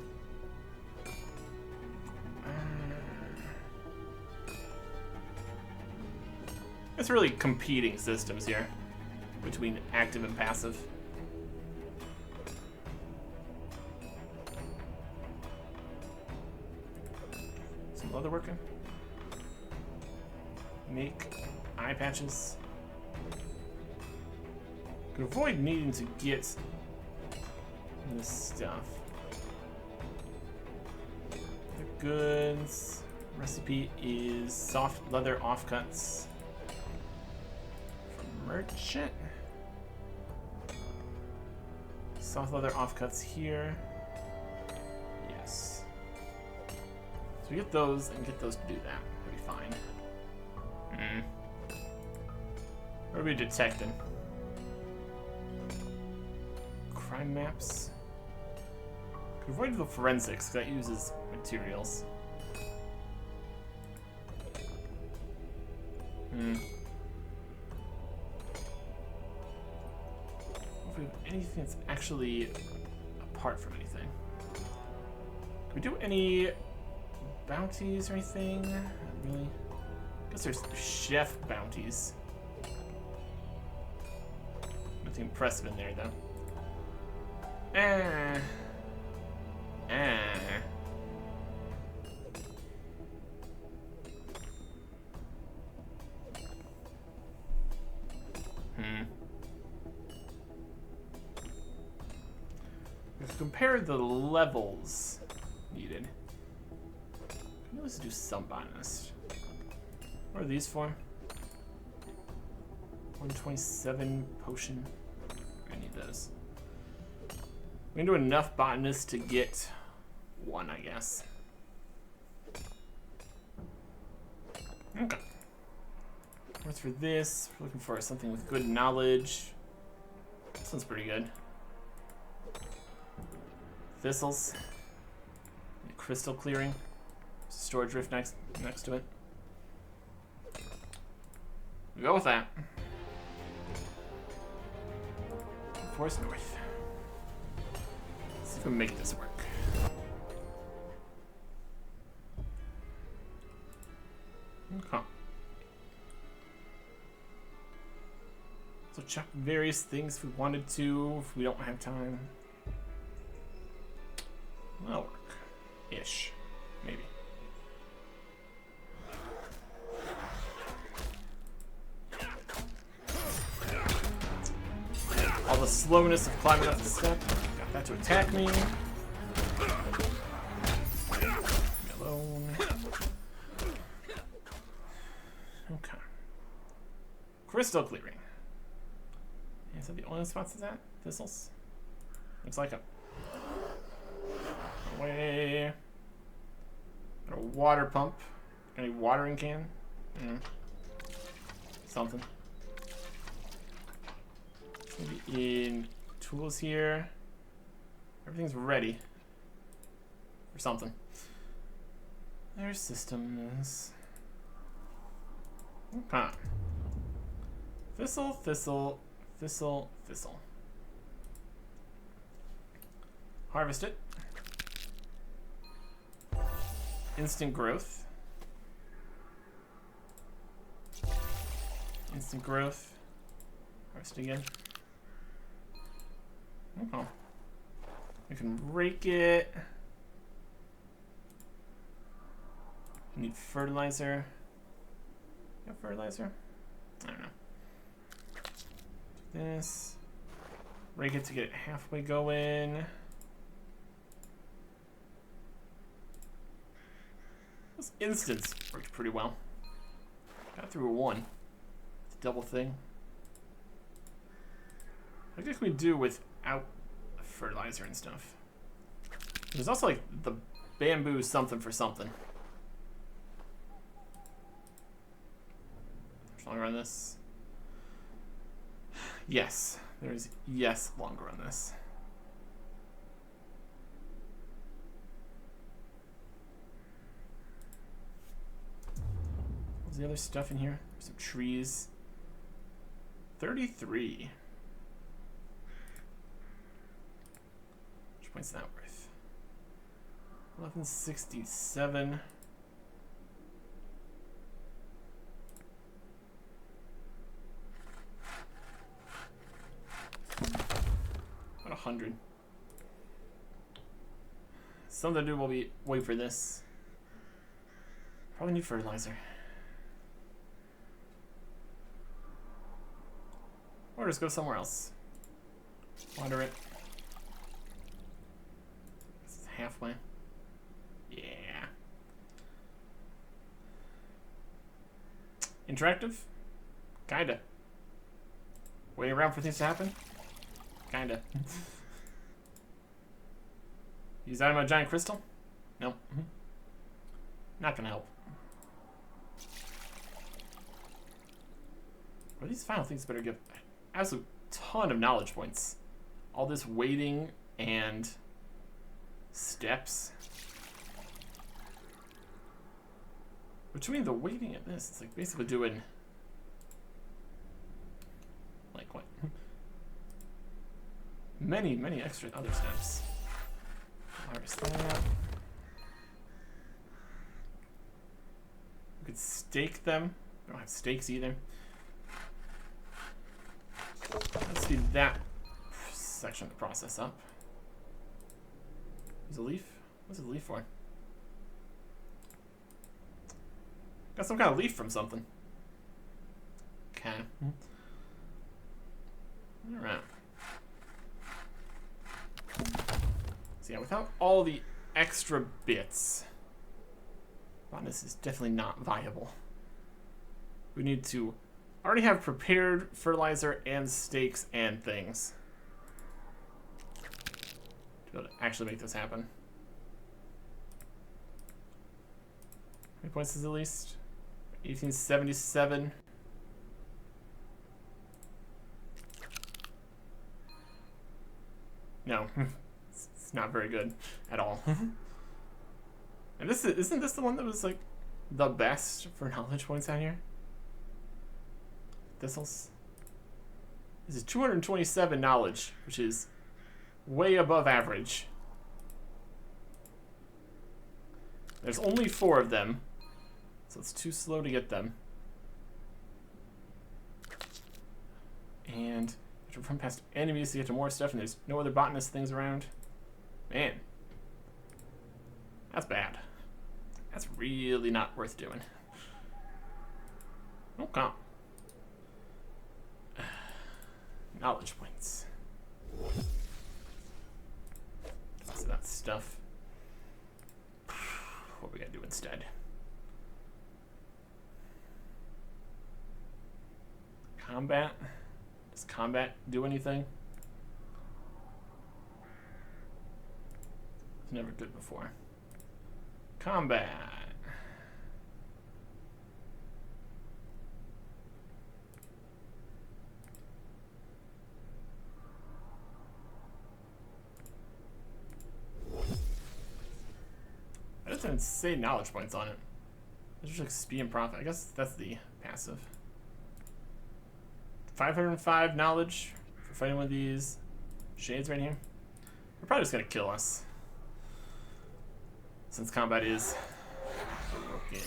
A: It's really competing systems here between active and passive. Some leather working. Make eye patches. Could avoid needing to get this stuff. The goods recipe is soft leather offcuts from merchant. Soft leather offcuts here. Yes. So we get those and get those to do that. That'll be fine. What are we detecting? Crime maps. Could avoid the forensics, that uses materials. If we have anything that's actually apart from anything. Can we do any bounties or anything? Not really. I guess there's chef bounties. Nothing impressive in there though. Let's compare the levels needed. Let's do some botanist. What are these for? 127 potion. I need those. We can do enough botanists to get one, I guess. Okay. What's for this? We're looking for something with good knowledge. This one's pretty good. Thistles. Crystal clearing. Storage rift next to it. We go with that. Forest North. Let's see if we can make this work. Okay. So check various things if we wanted to, if we don't have time. That'll work. Ish. Maybe. All the slowness of climbing up the step. Got that to attack me. Leave me alone. Okay. Crystal clearing. Is that the only spots it's at? Thistles? Looks like it. Away. Got a water pump. Got any watering can? Something. Maybe in tools here. Everything's ready for something. There's systems. Okay. Thistle, thistle, thistle, thistle. Harvest it. Instant growth. Instant growth. Harvest again. Oh. We can rake it. We need fertilizer. You have fertilizer? I don't know. Do this. Rake it to get it halfway going. This instance worked pretty well. Got through a one. It's a double thing. I guess we do without fertilizer and stuff. There's also like the bamboo something for something. Longer on this. Yes. There's yes longer on this. What's the other stuff in here? Some trees. 33. Which point's that worth? 1167. About 100. Something to do while we wait for this. Probably need fertilizer. Or just go somewhere else. Water it. This is halfway. Yeah. Interactive? Kinda. Waiting around for things to happen? Kinda. Use item on a giant crystal? Nope. Not gonna help. Well, these final things better give absolute ton of knowledge points. All this waiting and steps. Between the waiting and this, it's like basically doing like what? Many extra other steps. Harvest that. We could stake them. We don't have stakes either. Let's speed that section of the process up. There's a leaf. What's the leaf for? Got some kind of leaf from something. Okay. Alright. So yeah, without all the extra bits, this is definitely not viable. We need to already have prepared fertilizer and stakes and things to be able to actually make this happen. How many points is it at least? 1877. No, it's not very good at all. And this isn't this the one that was like the best for knowledge points out here? This is 227 knowledge, which is way above average. There's only 4 of them, so it's too slow to get them. And you have to run past enemies to get to more stuff, and there's no other botanist things around. Man, that's bad. That's really not worth doing. Okay. Knowledge points. So that stuff. What we gotta do instead? Combat? Does combat do anything? It's never good before. Combat. I just didn't say knowledge points on it. It's just like speed and profit. I guess that's the passive. 505 knowledge for fighting with these shades right here. They're probably just gonna kill us, since combat is broken.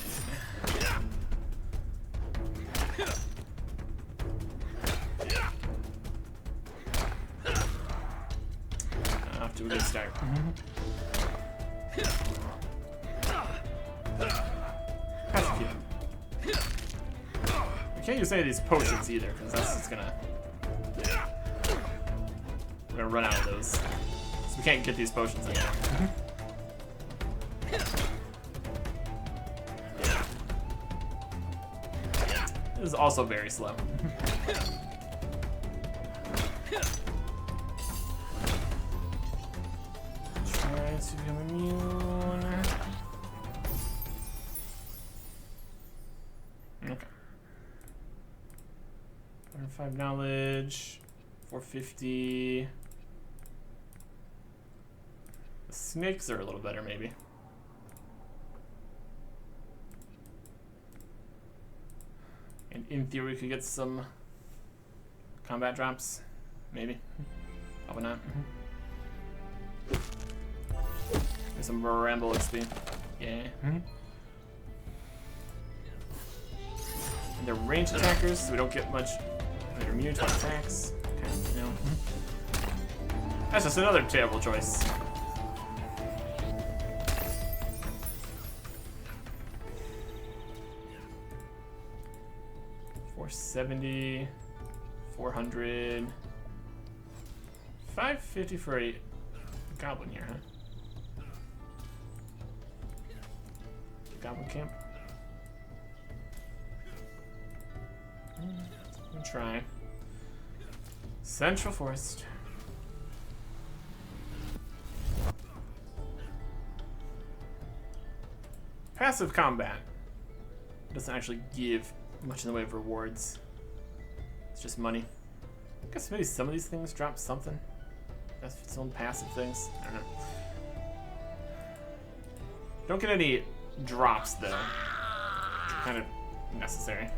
A: Off to a good start. We can't use any of these potions either, because that's just gonna... We're gonna run out of those. So we can't get these potions anymore. This is also very slow. Try Unless you become immune. Okay. 105 knowledge. 450. The snakes are a little better, maybe. And in theory, we could get some combat drops. Maybe. Probably not. There's some Rambo XP. Yeah. And they're ranged attackers, so we don't get much. They're immune to attacks. Okay, no. That's just another terrible choice. $470, 400, 550 for a goblin here, huh? Goblin camp. I'll try. Central Forest. Passive combat doesn't actually give much in the way of rewards. It's just money. I guess maybe some of these things drop something. That's its own passive things. I don't know. Don't get any drops though. Kind of necessary.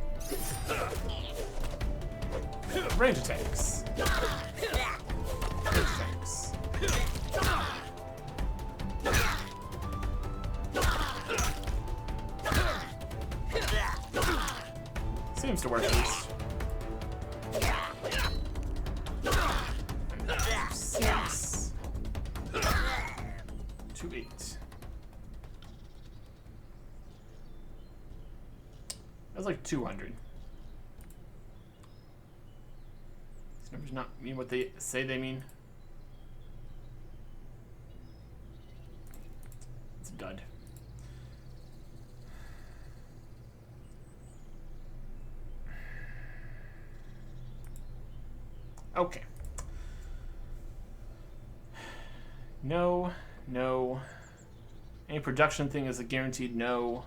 A: Range attacks. Range attacks. Seems to work at least. 6. 2, 8. That's like 200. These numbers not mean what they say they mean. It's a dud. Okay. No, no. Any production thing is a guaranteed no.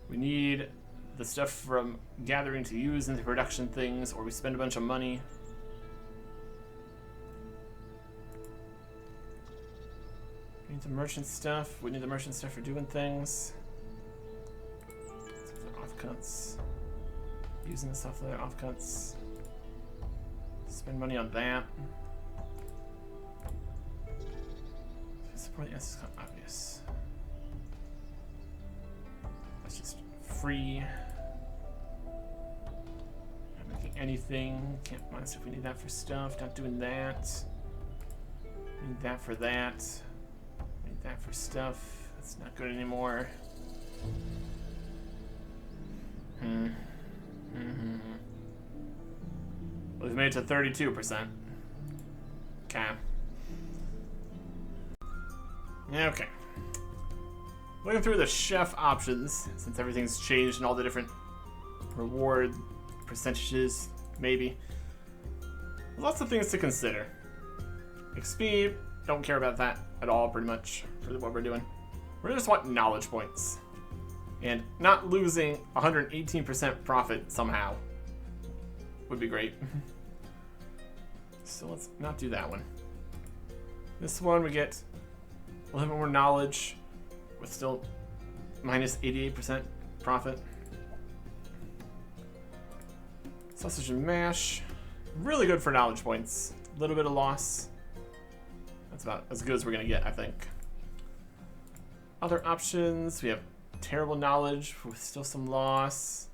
A: We need the stuff from gathering to use into production things, or we spend a bunch of money. We need the merchant stuff. We need the merchant stuff for doing things. Offcuts. Using the stuff for their offcuts. Spend money on that. Support the S is not obvious. That's just free. Not making anything. Can't mind if we need that for stuff. Not doing that. Need that for that. Need that for stuff. That's not good anymore. Well, we've made it to 32%. Okay. Okay. Looking through the chef options, since everything's changed and all the different reward percentages, maybe. Lots of things to consider. XP, don't care about that at all, pretty much, for what we're doing. We just want knowledge points. And not losing 118% profit somehow would be great. So let's not do that one. This one we get a little bit more knowledge with still minus 88% profit. Sausage and mash, really good for knowledge points. A little bit of loss. That's about as good as we're gonna get, I think. Other options, we have terrible knowledge with still some loss.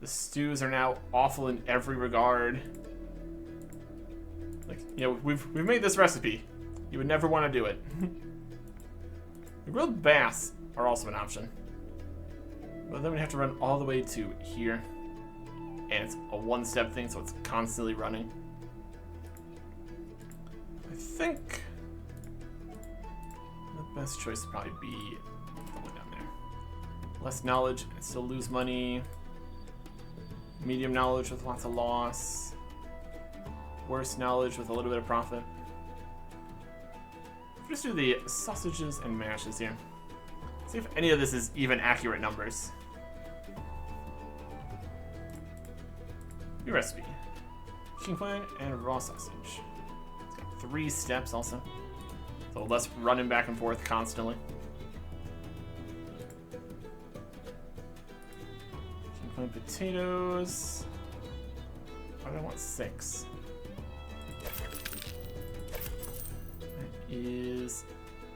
A: The stews are now awful in every regard. Like, you know, we've made this recipe. You would never want to do it. The grilled bass are also an option. But then we have to run all the way to here. And it's a one-step thing, so it's constantly running. I think the best choice would probably be the one down there. Less knowledge and still lose money. Medium knowledge with lots of loss. Worse knowledge with a little bit of profit. Just do the sausages and mashes here. See if any of this is even accurate numbers. New recipe. Chicken plain and raw sausage. It's got 3 steps also. So less running back and forth constantly. Chicken plain potatoes. Why do I want 6? That is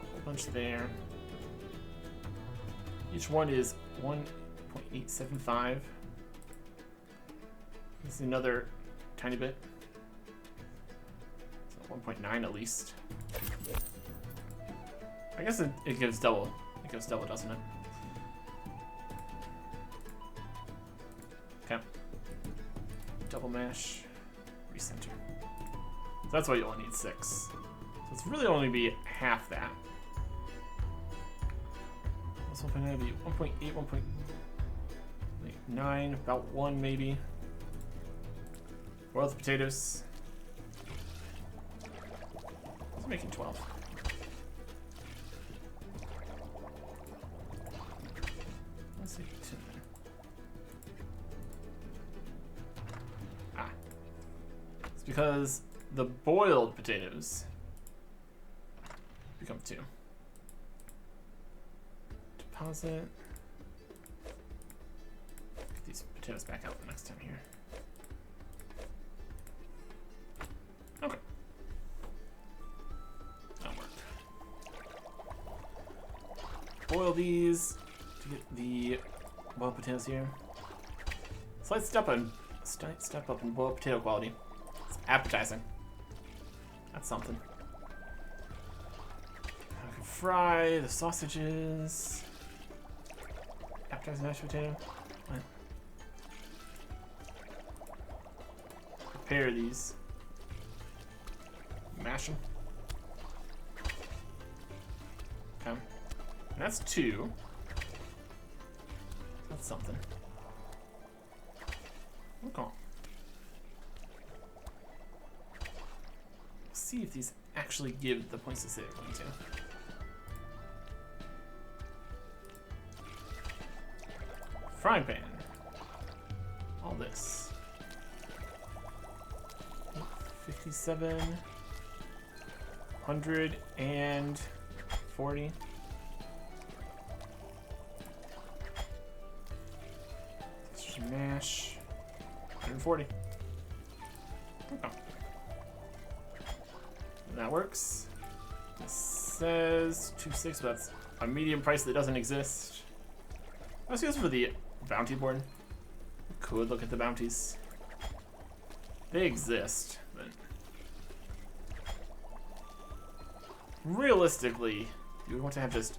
A: a whole bunch there. Each one is 1.875. This is another tiny bit. So 1.9 at least. I guess it gives double. It gives double, doesn't it? Okay. Double mash. Recenter. So that's why you only need 6. So it's really only be half that. I was hoping that'd be 1.8, 1.9, about 1 maybe. Boil the potatoes. It's making 12. Let's see. Ah. It's because the boiled potatoes become 2. Deposit. Get these potatoes back out next time here. Okay. That'll work. Boil these to get the boiled potatoes here. Slight step up in boiled potato quality. It's appetizing. That's something. I can fry the sausages. Appetizing mashed potato. What? Prepare these. Mash them. Okay. And that's 2. That's something. Okay. We'll see if these actually give the points to say they're going to. Frying pan. All this. 57. 140. Let's just mash. 140. Okay. That works. This says 2.6, but that's a medium price that doesn't exist. Let's use for the bounty board. We could look at the bounties. They exist, but realistically, you would want to have just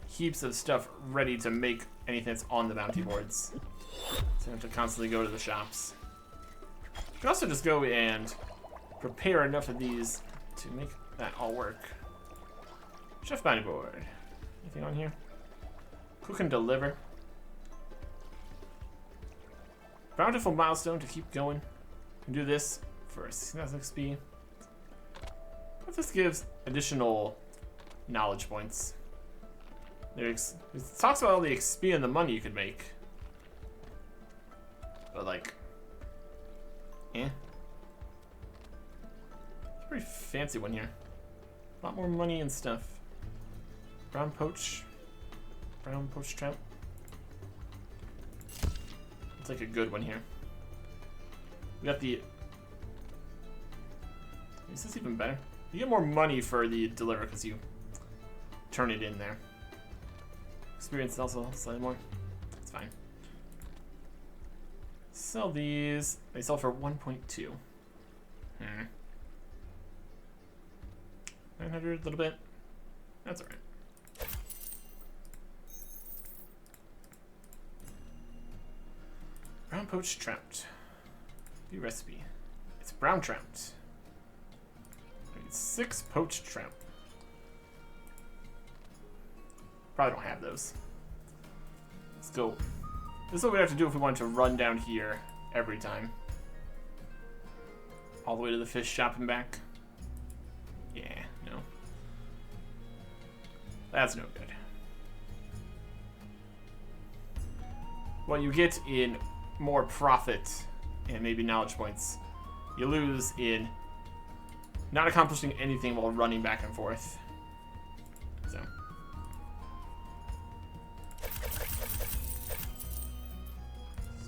A: heaps of stuff ready to make anything that's on the bounty boards. So you have to constantly go to the shops. You can also just go and prepare enough of these to make that all work. Chef bounty board. Anything on here? Cook and deliver. Bountiful milestone to keep going. You can do this for 6,000 XP. But this gives additional knowledge points. It talks about all the XP and the money you could make. But like, it's a pretty fancy one here. A lot more money and stuff. Brown poached trout. I'll take a good one here. We got the. Is this even better? You get more money for the deliver because you turn it in there. Experience also slightly more. It's fine. Sell these. They sell for 1.2. 900, a little bit. That's alright. Brown poached trout. New recipe. It's brown trout. I need 6 poached trout. Probably don't have those. Let's go. This is what we have to do if we want to run down here every time. All the way to the fish shop and back. Yeah, no. That's no good. What you get in more profit and maybe knowledge points, you lose in not accomplishing anything while running back and forth. So.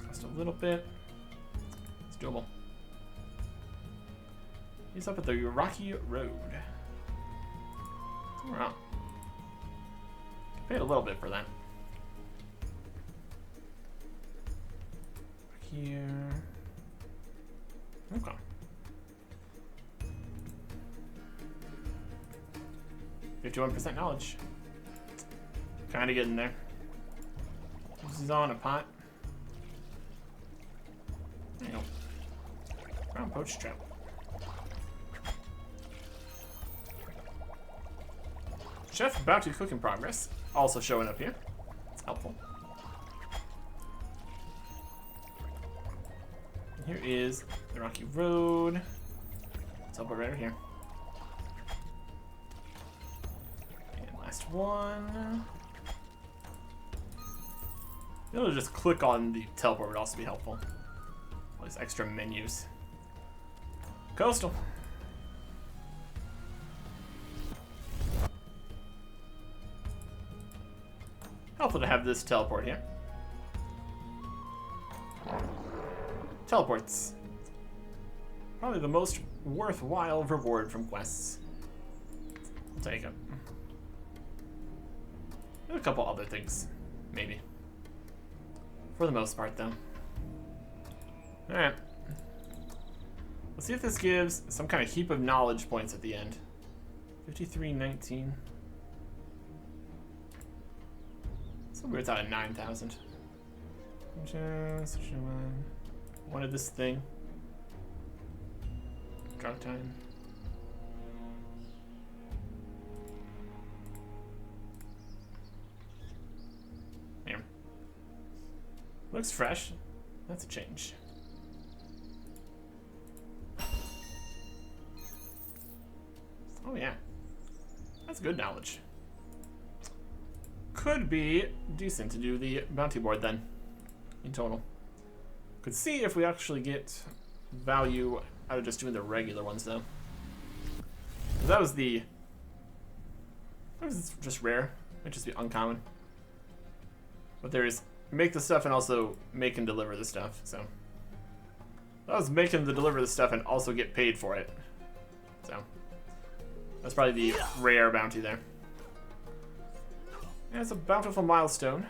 A: Just a little bit. It's doable. He's up at the rocky road. Wow. Paid a little bit for that. Here. Okay. %51 knowledge. Kind of getting there. This is on a pot. There you go. Brown poached trout. Chef Bounty Cook in progress. Also showing up here. It's helpful. Here is the rocky road. Let's help it right over here. And last one. Being able to just click on the teleport would also be helpful. All these extra menus. Coastal. Helpful to have this teleport here. Teleports. Probably the most worthwhile reward from quests. I'll take it. And a couple other things, maybe. For the most part, though. Alright. Let's see if this gives some kind of heap of knowledge points at the end. 5319. So we're out of 9,000. Wanted this thing. Drunk time. There. Looks fresh. That's a change. Oh yeah. That's good knowledge. Could be decent to do the bounty board then, in total. Could see if we actually get value out of just doing the regular ones though. That was just rare. Might just be uncommon. But there is make the stuff and also make and deliver the stuff. So that was make and deliver the stuff and also get paid for it. So that's probably the rare bounty there. And it's a bountiful milestone.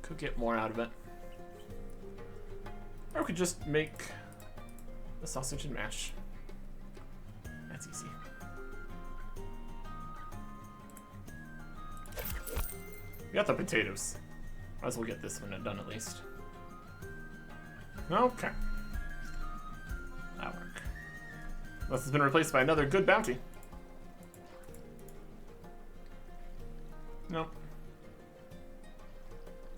A: Could get more out of it. Or we could just make the sausage and mash. That's easy. We got the potatoes. Might as well get this one done at least. Okay. That'll work. Unless it's been replaced by another good bounty. Nope.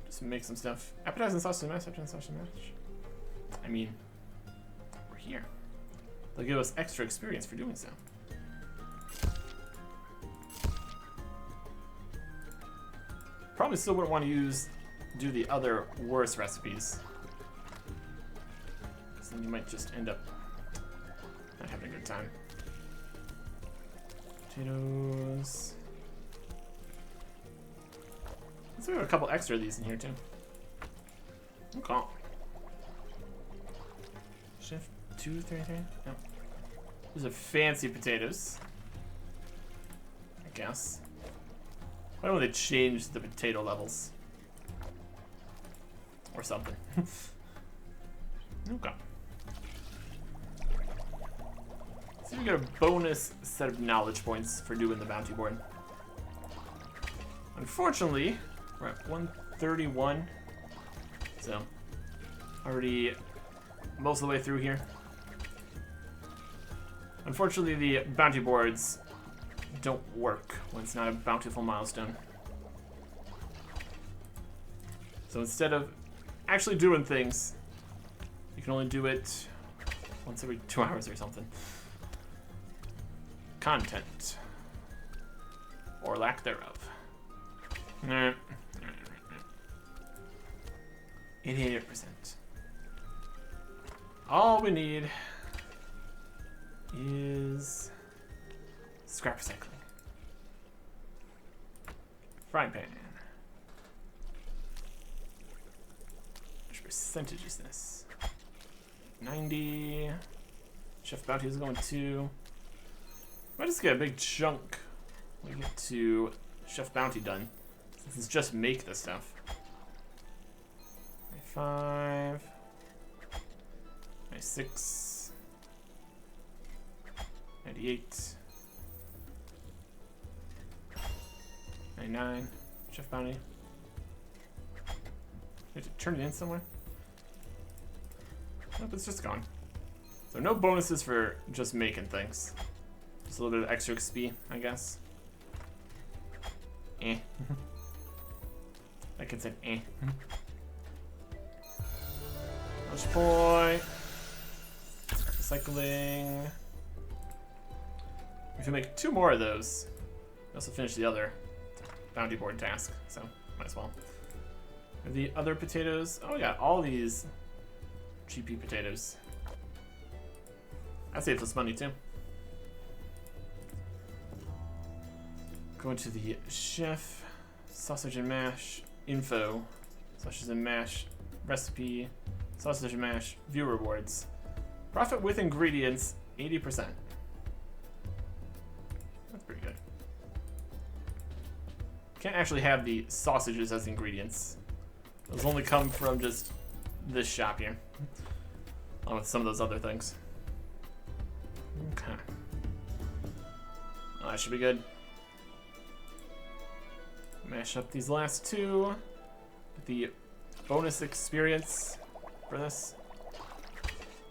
A: Just make some stuff. Appetizing sausage and mash, appetizing sausage and mash. I mean, we're here. They'll give us extra experience for doing so. Probably still wouldn't want to do the other worse recipes. Because then you might just end up not having a good time. Potatoes. Let's have a couple extra of these in here too. Okay. Shift 2, 3, 3. No. These are fancy potatoes. I guess. Why don't they change the potato levels? Or something. Okay. So we get a bonus set of knowledge points for doing the bounty board. Unfortunately, we're at 131. So, already most of the way through here. Unfortunately, the bounty boards don't work when it's not a bountiful milestone. So instead of actually doing things, you can only do it once every 2 hours or something. Content. Or lack thereof. Alright. 88%. All we need is scrap recycling. Frying pan. Which percentage is this? 90. Chef Bounty is going to. Might just get a big chunk when we get to Chef Bounty done. Since it's just make this stuff. 95. 96. 98. 99. Chef Bounty. You have to turn it in somewhere? Nope, it's just gone. So no bonuses for just making things. Just a little bit of extra XP, I guess. Eh. I could say eh. Knowledge point. Recycling. We can make 2 more of those. We also finish the other bounty board task, so might as well. The other potatoes. Oh, we got all these GP potatoes. That saves us money too. Going to the chef, sausage and mash info, sausage and mash recipe, sausage and mash view rewards. Profit with ingredients 80%. That's pretty good. Can't actually have the sausages as ingredients. Those only come from just this shop here, along with some of those other things. Okay. Oh, that should be good. Mash up these last 2. Get the bonus experience for this.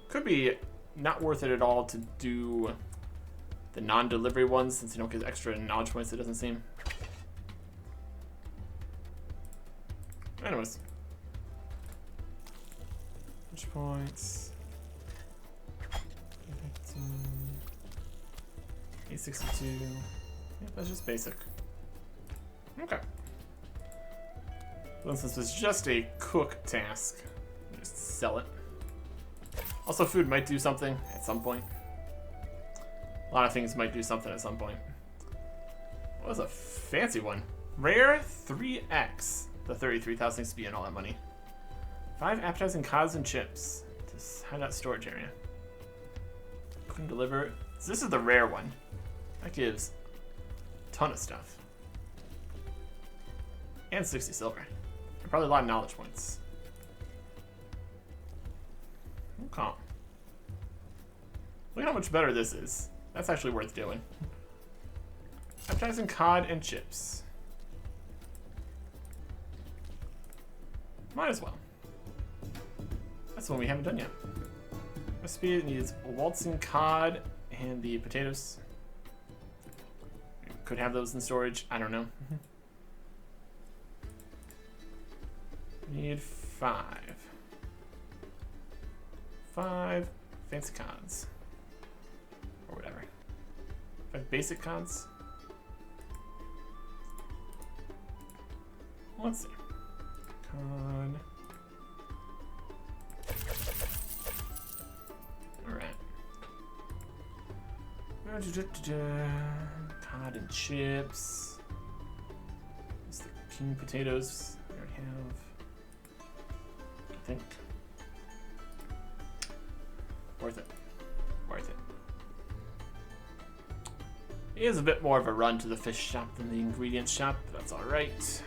A: Could be not worth it at all to do the non-delivery ones since you don't get extra knowledge points, it doesn't seem. Anyways. Knowledge points. 862. Yep, that's just basic. Okay. Well, since this was just a cook task, just sell it. Also, food might do something at some point. A lot of things might do something at some point. What was a fancy one? Rare 3X. The 33,000 XP and all that money. 5 appetizing cods and chips. To hideout storage area. Couldn't deliver. So this is the rare one. That gives a ton of stuff. And 60 silver. And probably a lot of knowledge points. Okay. Look at how much better this is. That's actually worth doing. Appetizing cod and chips. Might as well. That's one we haven't done yet. Recipe needs waltzing cod and the potatoes. Could have those in storage. I don't know. Need 5. 5 fancy cods. Or whatever. 5 basic cods. Let's see. Cod. Alright. Cod and chips. What's the king potatoes? We already have. I think. Worth it. Worth it. It is a bit more of a run to the fish shop than the ingredients shop, but that's alright.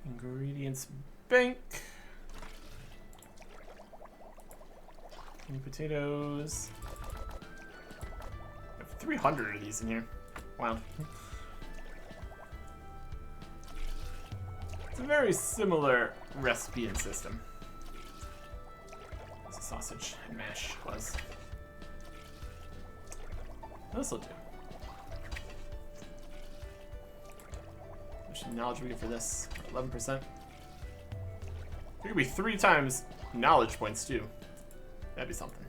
A: Ingredients bank. Any potatoes. I have 300 of these in here. Wow. It's a very similar recipe and system as a sausage and mash was. This'll do. How much knowledge we get for this? 11%. There could be 3 times knowledge points too. That'd be something.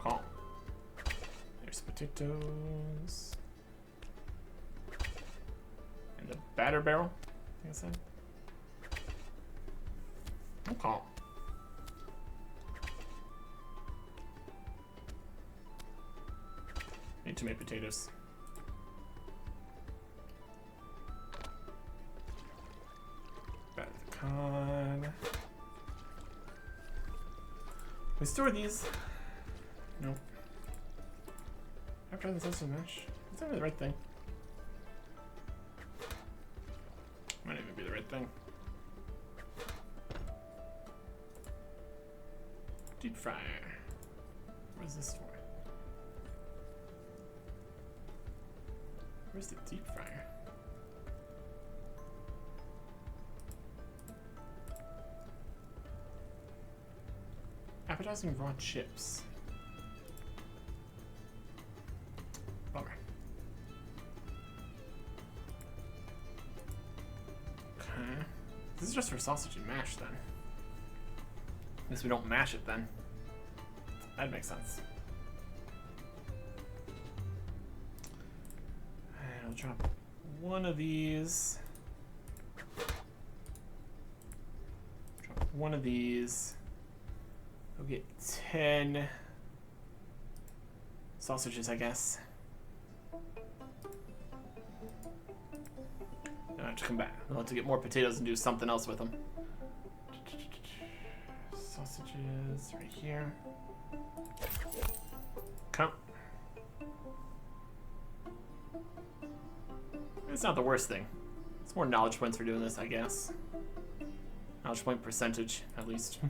A: Okay. potatoes. And the batter barrel, I think I said. Okay. Need to make potatoes. Batter the con. We store these. Nope. After the sausage mash. Is that really the right thing? Might even be the right thing. Deep fryer. What is this for? Where's the deep fryer? Appetizing raw chips. Bummer. Okay. This is just for sausage and mash then. I guess we don't mash it then. That makes sense. And I'll drop one of these. Drop one of these. We'll get 10 sausages, I guess. Then I have to come back. We'll have to get more potatoes and do something else with them. Sausages right here. Come. It's not the worst thing. It's more knowledge points for doing this, I guess. Knowledge point percentage, at least.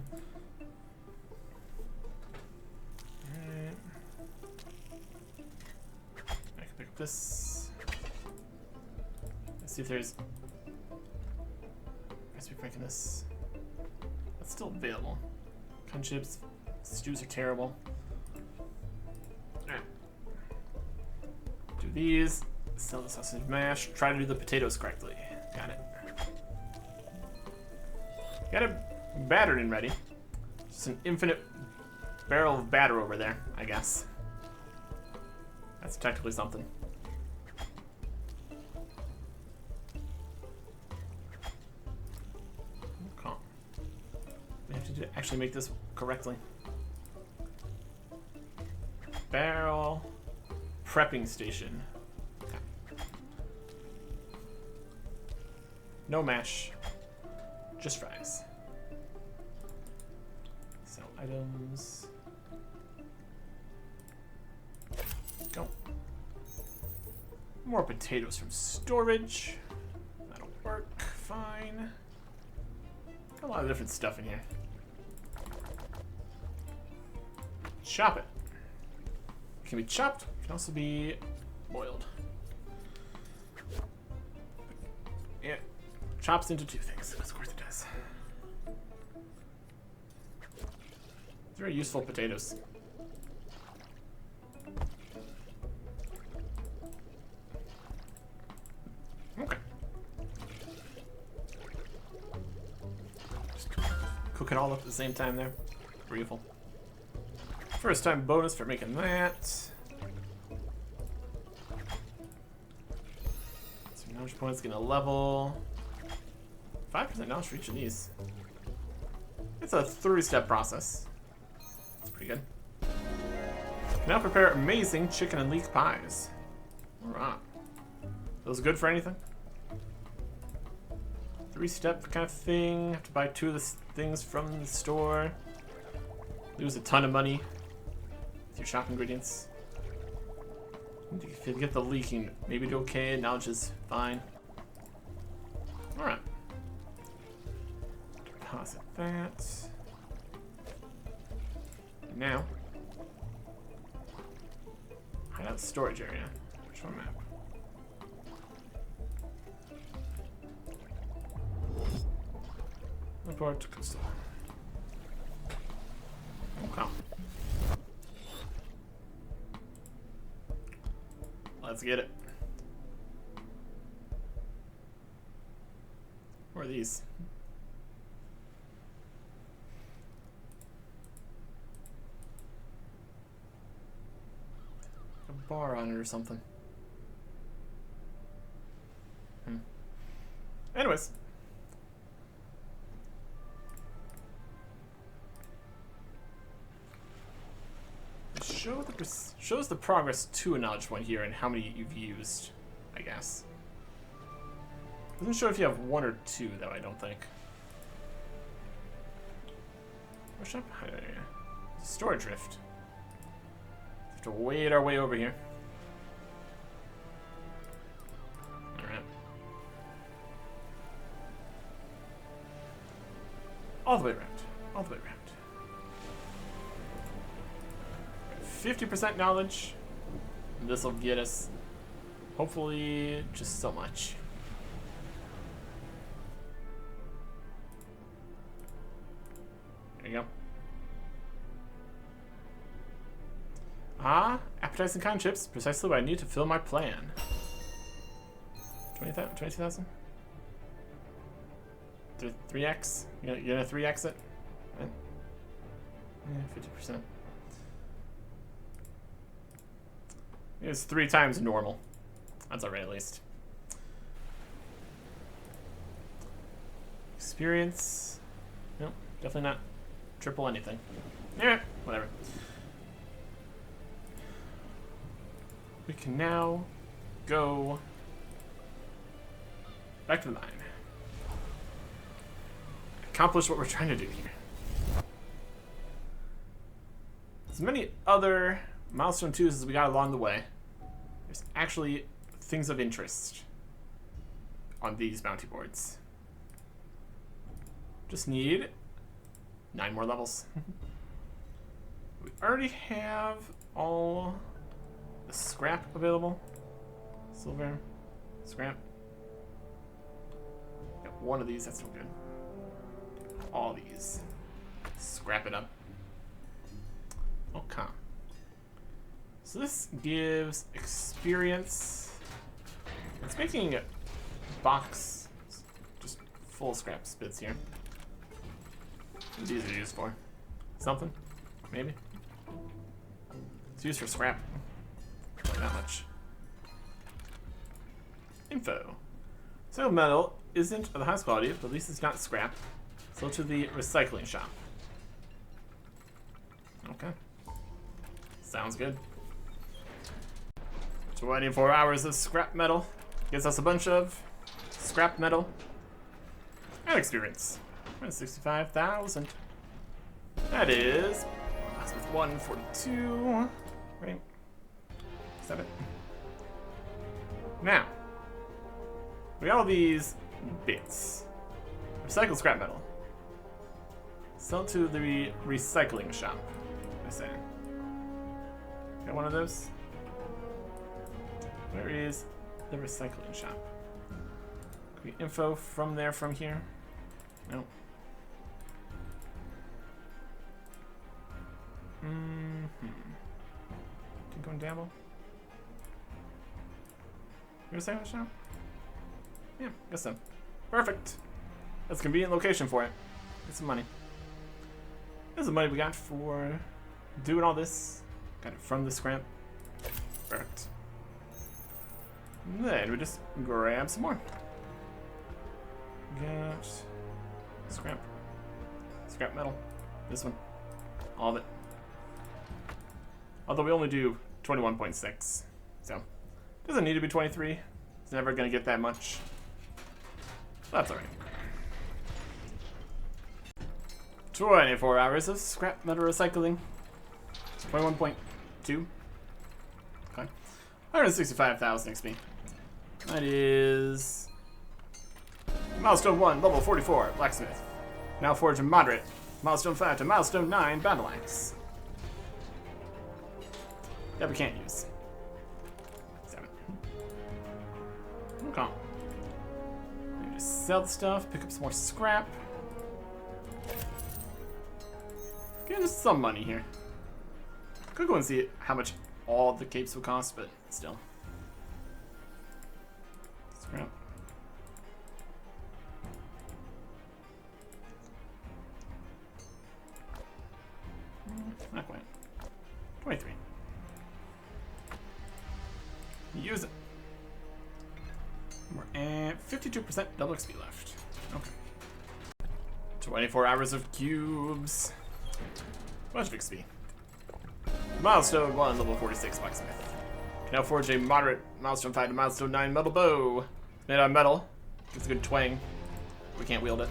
A: Alright. I can pick up this. Let's see if there's... recipe for making this. That's still available. Con chips. Stews are terrible. Alright. Do these. Sell the sausage mash. Try to do the potatoes correctly. Got it. Got it battered and ready. Just an infinite barrel of batter over there, I guess. That's technically something. Okay. We have to actually make this correctly. Barrel prepping station. Okay. No mash. Just fries. Sell items. Go. More potatoes from storage. That'll work fine. Got a lot of different stuff in here. Chop it. Can be chopped. Can also be boiled. Yeah. Chops into two things. Of course it does. Very useful potatoes. Okay. Just cook it all up at the same time there. Beautiful. First time bonus for making that. So knowledge points gonna level. 5% knowledge for each of these. It's a 3-step process. That's pretty good. Can now prepare amazing chicken and leek pies. Alright. Those good for anything? 3-step kind of thing. Have to buy 2 of the things from the store. Lose a ton of money with your shop ingredients. If you get the leaking, maybe do okay. Knowledge is fine. Alright. Deposit that. Now, hideout storage area. Which one map? Report to coastal. Okay. Let's get it. Where are these? bar on it or something. Anyways. Shows the progress to a knowledge point here and how many you've used, I guess. Doesn't show if you have 1 or 2, though, I don't think. Push up? Storage rift. Have to wade our way over here. Alright. All the way around. All the way around. 50% knowledge. This will get us, hopefully, just so much. There you go. Ah, appetizing con chips. Precisely what I need to fill my plan. 22,000? 3x? You're gonna 3x it? Right? Yeah, 50%. It's 3 times normal. That's alright, at least. Experience. Nope, definitely not triple anything. Yeah, whatever. We can now go back to the mine. Accomplish what we're trying to do here. As many other milestone 2s as we got along the way, there's actually things of interest on these bounty boards. Just need 9 more levels. We already have all the scrap available. Silver, scrap. Got 1 of these, that's no good. All these. Scrap it up. Okay. So this gives experience. It's making a box just full scrap spits here. What these are used for? Something? Maybe? It's used for scrap. Not that much. Info. So metal isn't of the highest quality, but at least it's not scrap. So to the recycling shop. Okay. Sounds good. 24 hours of scrap metal gives us a bunch of scrap metal and experience. 65,000. That is, that's with 142, right? 7. Now, we got all these bits. Recycle scrap metal. Sell to the recycling shop, I say. Got one of those? Where is the recycling shop? Can we info from there from here? No. Can go and dabble? Recycling shop? Yeah, guess so. Perfect. That's a convenient location for it. Get some money. Here's the money we got for doing all this. Got it from the scrap. Perfect. And then we just grab some more. Got scrap. Scrap metal. This one. All of it. Although we only do 21.6. So, doesn't need to be 23. It's never going to get that much. That's alright. 24 hours of scrap metal recycling. 21.2. Okay. 165,000 XP. That is Milestone 1, level 44, Blacksmith. Now forge a moderate. Milestone 5 to Milestone 9, Battle Axe. That we can't use. 7. Okay. Maybe just sell the stuff, pick up some more scrap. Get us some money here. Could go and see how much all the capes will cost, but still. Scrap. Not quite. 23. 52% double XP left. Okay. 24 hours of cubes. Bunch of XP. Milestone 1, level 46 blacksmith. Can now forge a moderate milestone 5 to milestone 9 metal bow. Made out of metal. It's a good twang. We can't wield it.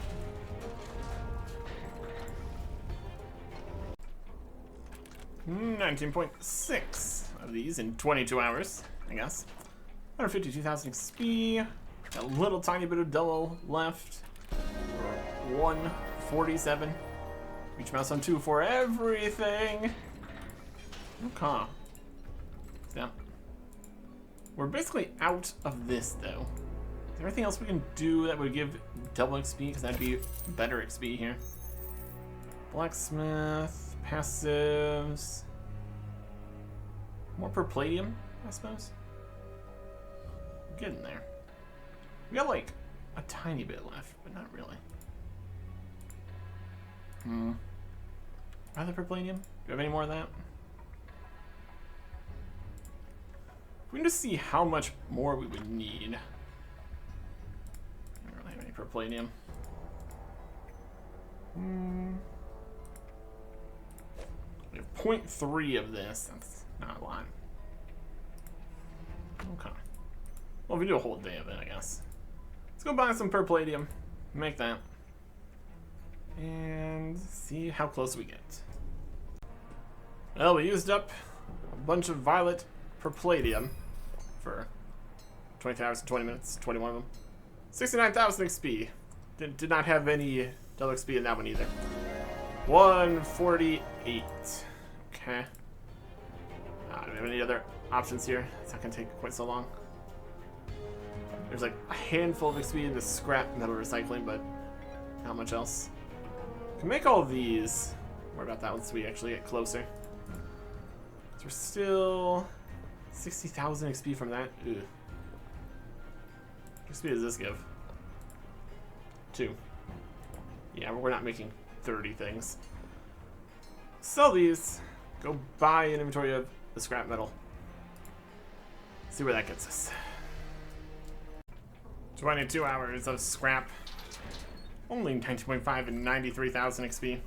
A: $19.6 of these in 22 hours, I guess. 152,000 XP. A little tiny bit of double left. 147. Reach milestone 2 for everything. Okay. Yeah. We're basically out of this, though. Is there anything else we can do that would give double XP? Because that'd be better XP here. Blacksmith, passives. More per palladium, I suppose. We're getting there. We got like a tiny bit left, but not really. Rather per palladium? Do you have any more of that? We can just see how much more we would need. I don't really have any per palladium. We have 0.3 of this. That's not a lot. Okay. Well, we do a whole day of it, I guess. Let's go buy some per palladium. Make that. And see how close we get. Well, we used up a bunch of violet per palladium for 23 hours and 20 minutes, 21 of them. 69,000 XP. Did not have any double XP in that one either. 148. Okay. Do we have any other options here? It's not gonna take quite so long. There's like a handful of XP in the scrap metal recycling, but not much else. Can make all of these. More about that once we actually get closer. So we're still 60,000 XP from that. Ugh. What XP does this give? 2. Yeah, we're not making 30 things. Sell these. Go buy an inventory of the scrap metal. See where that gets us. 22 hours of scrap. Only 19.5 and 93,000 XP.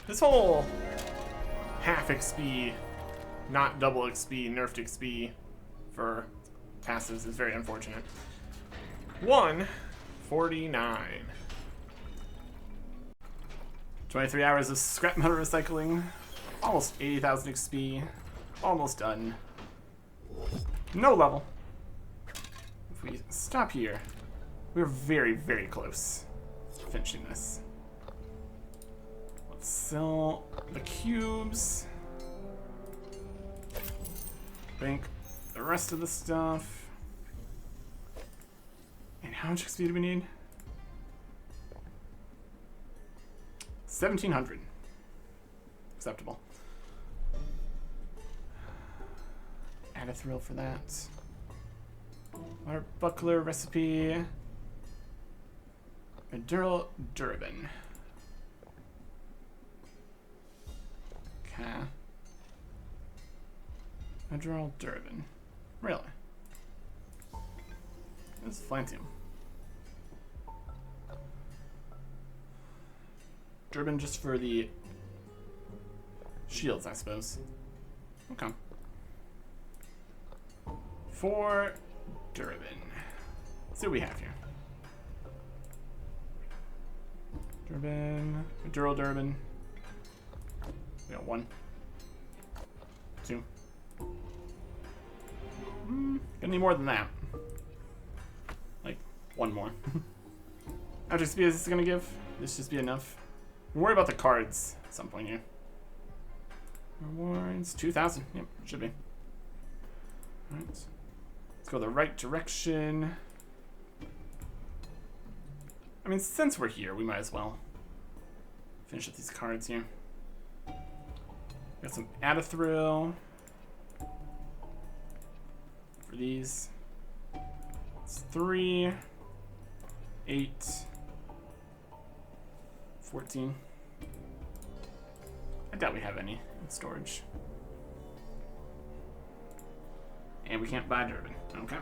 A: This whole half XP, not double XP, nerfed XP for passives is very unfortunate. 149. 23 hours of scrap metal recycling. Almost 80,000 XP. Almost done. No level. If we stop here, we're very, very close to finishing this. Let's sell the cubes. Bank the rest of the stuff. And how much XP do we need? 1,700. Acceptable. Add a thrill for that. Our buckler recipe. Madural Durban. Okay. Madural Durban. Really? This is Flantium. Durban just for the shields, I suppose. Okay. For Durban. Let's see what we have here. Durban. Madural Durban. We got 1. 2. Gonna need more than that. Like, 1 more. How much XP is this gonna give? This should be enough. Don't worry about the cards at some point here. Rewards, 2,000. Yep, should be. Alright. Let's go the right direction. I mean, since we're here, we might as well finish up these cards here. Got some Adathril for these. It's 3, 8, 14. I doubt we have any in storage. And we can't buy Durban. Okay.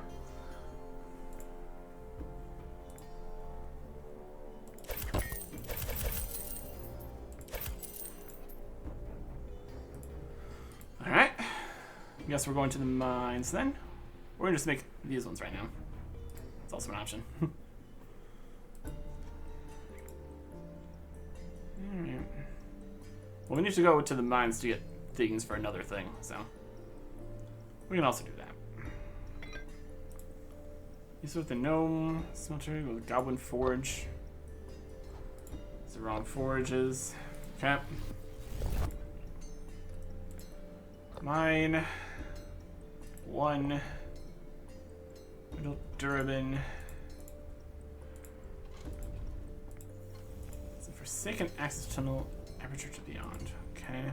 A: guess we're going to the mines then. We're gonna just make these ones right now. It's also an option. Alright. Well, we need to go to the mines to get things for another thing, so we can also do that. Use with the gnome smelter, go with the goblin forge. It's the wrong forges. Okay. Mine. 1. Middle Durban. It's a forsaken access tunnel, aperture to beyond. Okay.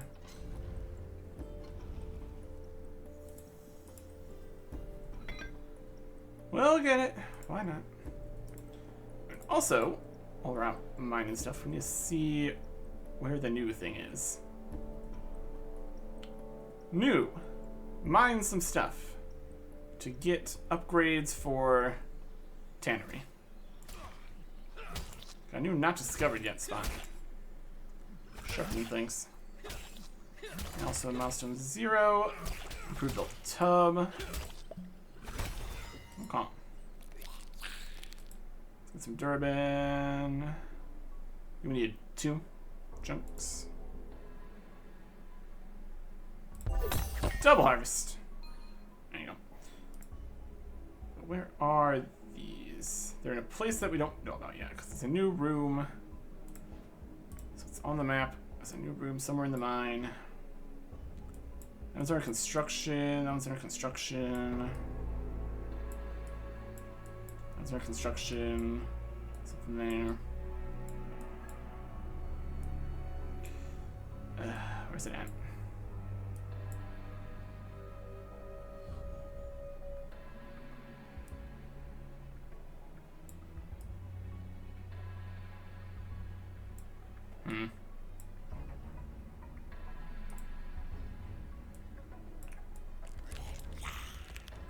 A: We'll get it. Why not? And also, while we're out mining stuff, we need to see where the new thing is. New. Mine some stuff to get upgrades for tannery. Got a new not discovered yet spot. Sharpening things. And also milestone 0. Improved built tub. Okay. Let's get some Durban. We need 2 chunks. Double harvest. There you go. Where are these? They're in a place that we don't know about yet because it's a new room. So it's on the map. It's a new room somewhere in the mine. That one's under construction. That one's under construction. That's our construction. Something there. Where's it at?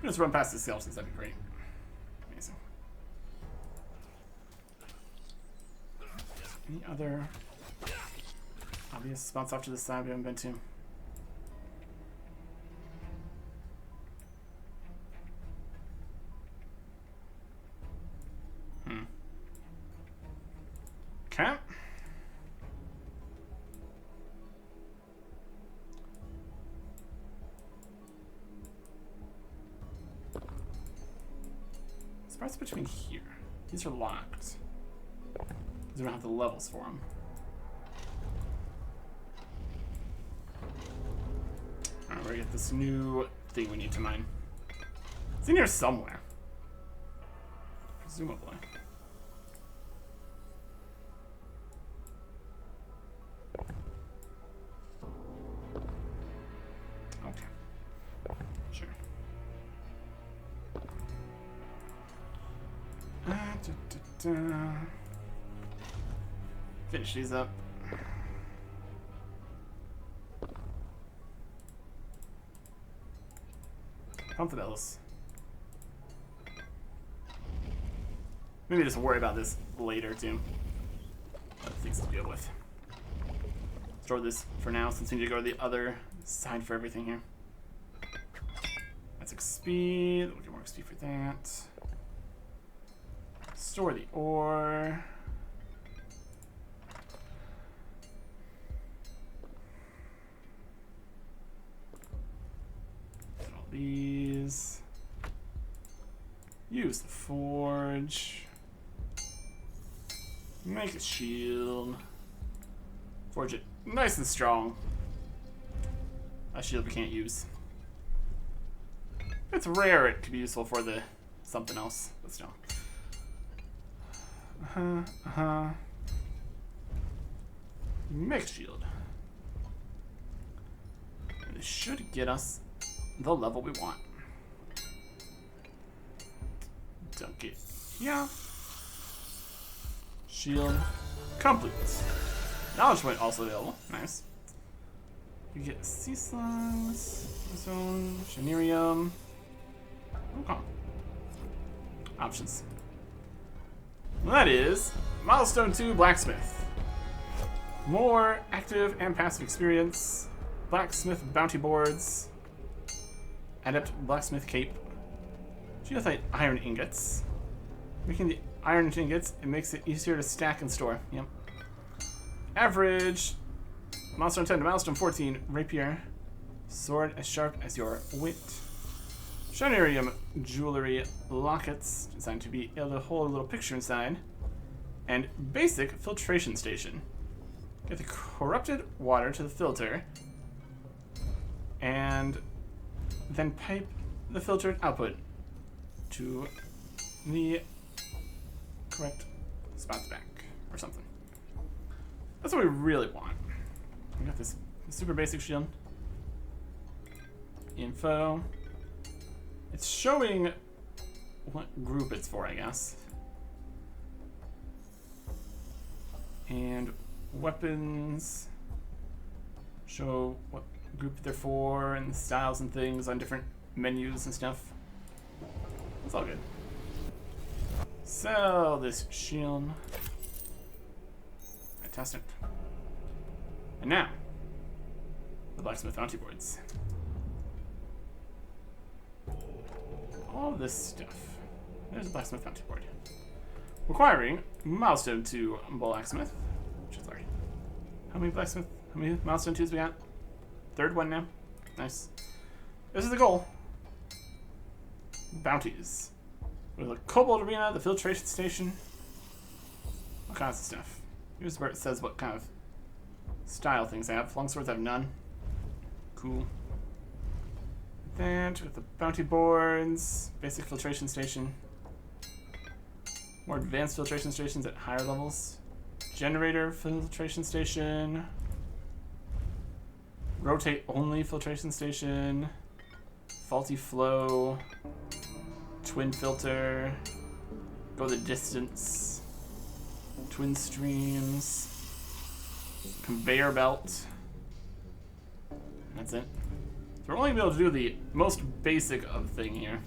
A: Just run past the skeletons, that'd be great. Amazing. Any other obvious spots off to the side we haven't been to? Okay. What's between here? These are locked. We don't have the levels for them. Alright, we're gonna get this new thing we need to mine. It's in here somewhere. Presumably. Okay. Sure. Finish these up. Pump the bells. Maybe just worry about this later too. Other things to deal with. Store this for now since we need to go to the other side for everything here. That's XP. We'll get more XP for that. Store the ore. Get all these. Use the forge. Make a shield. Forge it nice and strong. A shield we can't use. If it's rare, it could be useful for the something else, but still. Make a shield. This should get us the level we want. Dunk it. Yeah. Shield complete. Knowledge point also available. Nice. You get sea slimes, ozone, shanerium. Okay. Options. Well, that is Milestone 2 Blacksmith. More active and passive experience. Blacksmith bounty boards. Adept blacksmith cape. Geothite iron ingots. Making the iron ingots, it makes it easier to stack and store. Yep. Average. Milestone 10 to milestone 14. Rapier. Sword as sharp as your wit. Shinerium jewelry lockets, designed to be able to hold a little picture inside. And basic filtration station. Get the corrupted water to the filter. And then pipe the filtered output to the correct spots back, or something. That's what we really want. We got this super basic shield. Info. It's showing what group it's for, I guess. And weapons show what group they're for and the styles and things on different menus and stuff. It's all good. Sell this shield. Fantastic. And now, the blacksmith bounty boards. All this stuff. There's a blacksmith bounty board. Requiring milestone 2 blacksmith, which is already. How many milestone 2s we got? Third one now. Nice. This is the goal. Bounties. With the Cobalt Arena, the filtration station. All kinds of stuff. Here's where it says what kind of style things I have. Longswords have none. Cool. That with the bounty boards, basic filtration station. More advanced filtration stations at higher levels. Generator filtration station. Rotate only filtration station. Faulty flow. Twin filter. Go the distance. Twin streams. Conveyor belt. That's it. So we're only going to be able to do the most basic of thing here.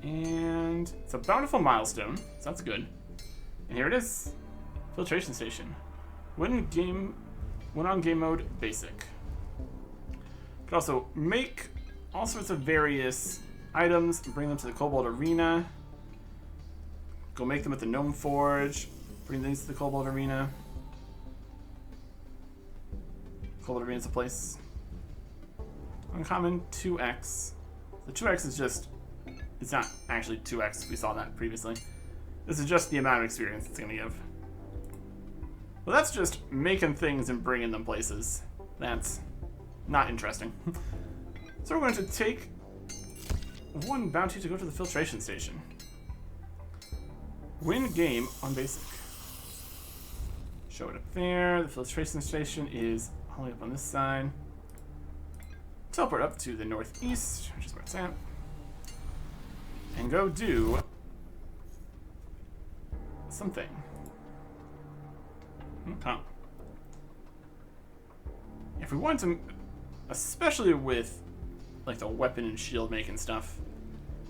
A: And it's a bountiful milestone, so that's good. And here it is. Filtration station. When on game mode, basic. You can also make all sorts of various items and bring them to the Cobalt Arena. Go make them at the Gnome Forge. Bring these to the Cobalt Arena. Cobalt Arena is a place. Uncommon 2x. The 2x is just, it's not actually 2x, we saw that previously. This is just the amount of experience it's going to give. Well, that's just making things and bringing them places. That's not interesting. So we're going to take one bounty to go to the filtration station. Win game on basic. Show it up there. The filtration station is all the way up on this side. Teleport up to the northeast, which is where it's at. And go do something. Okay. If we want to, especially with like the weapon and shield making stuff,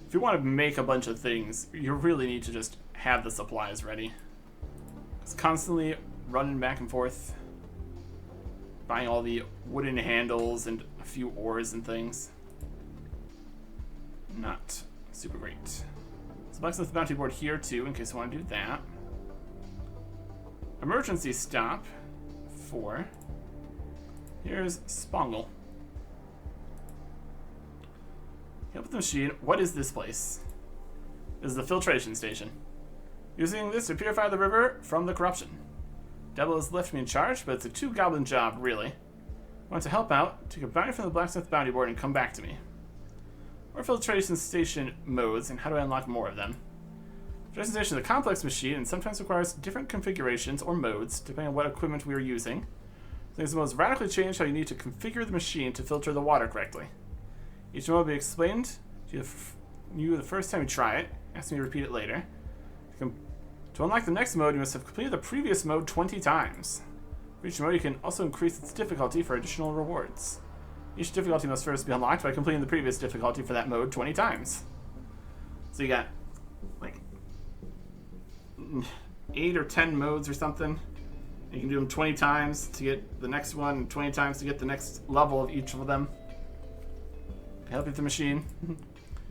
A: if you want to make a bunch of things, you really need to just have the supplies ready. It's constantly running back and forth, buying all the wooden handles and a few ores and things. Not super great. So blacksmith bounty board here too, in case you want to do that. Emergency stop 4. Here's Spongle. Help with the machine. What is this place? This is the filtration station. Using this to purify the river from the corruption. Devil has left me in charge, but it's a 2-goblin job, really. Want to help out? Take a bounty from the blacksmith bounty board and come back to me. What are filtration station modes, and how do I unlock more of them? Filtration station is a complex machine and sometimes requires different configurations or modes, depending on what equipment we are using. These modes radically change how you need to configure the machine to filter the water correctly. Each mode will be explained to you the first time you try it. Ask me to repeat it later. To unlock the next mode, you must have completed the previous mode 20 times. For each mode, you can also increase its difficulty for additional rewards. Each difficulty must first be unlocked by completing the previous difficulty for that mode 20 times. So you got, like, 8 or 10 modes or something. You can do them 20 times to get the next one, and 20 times to get the next level of each of them. Help you with the machine.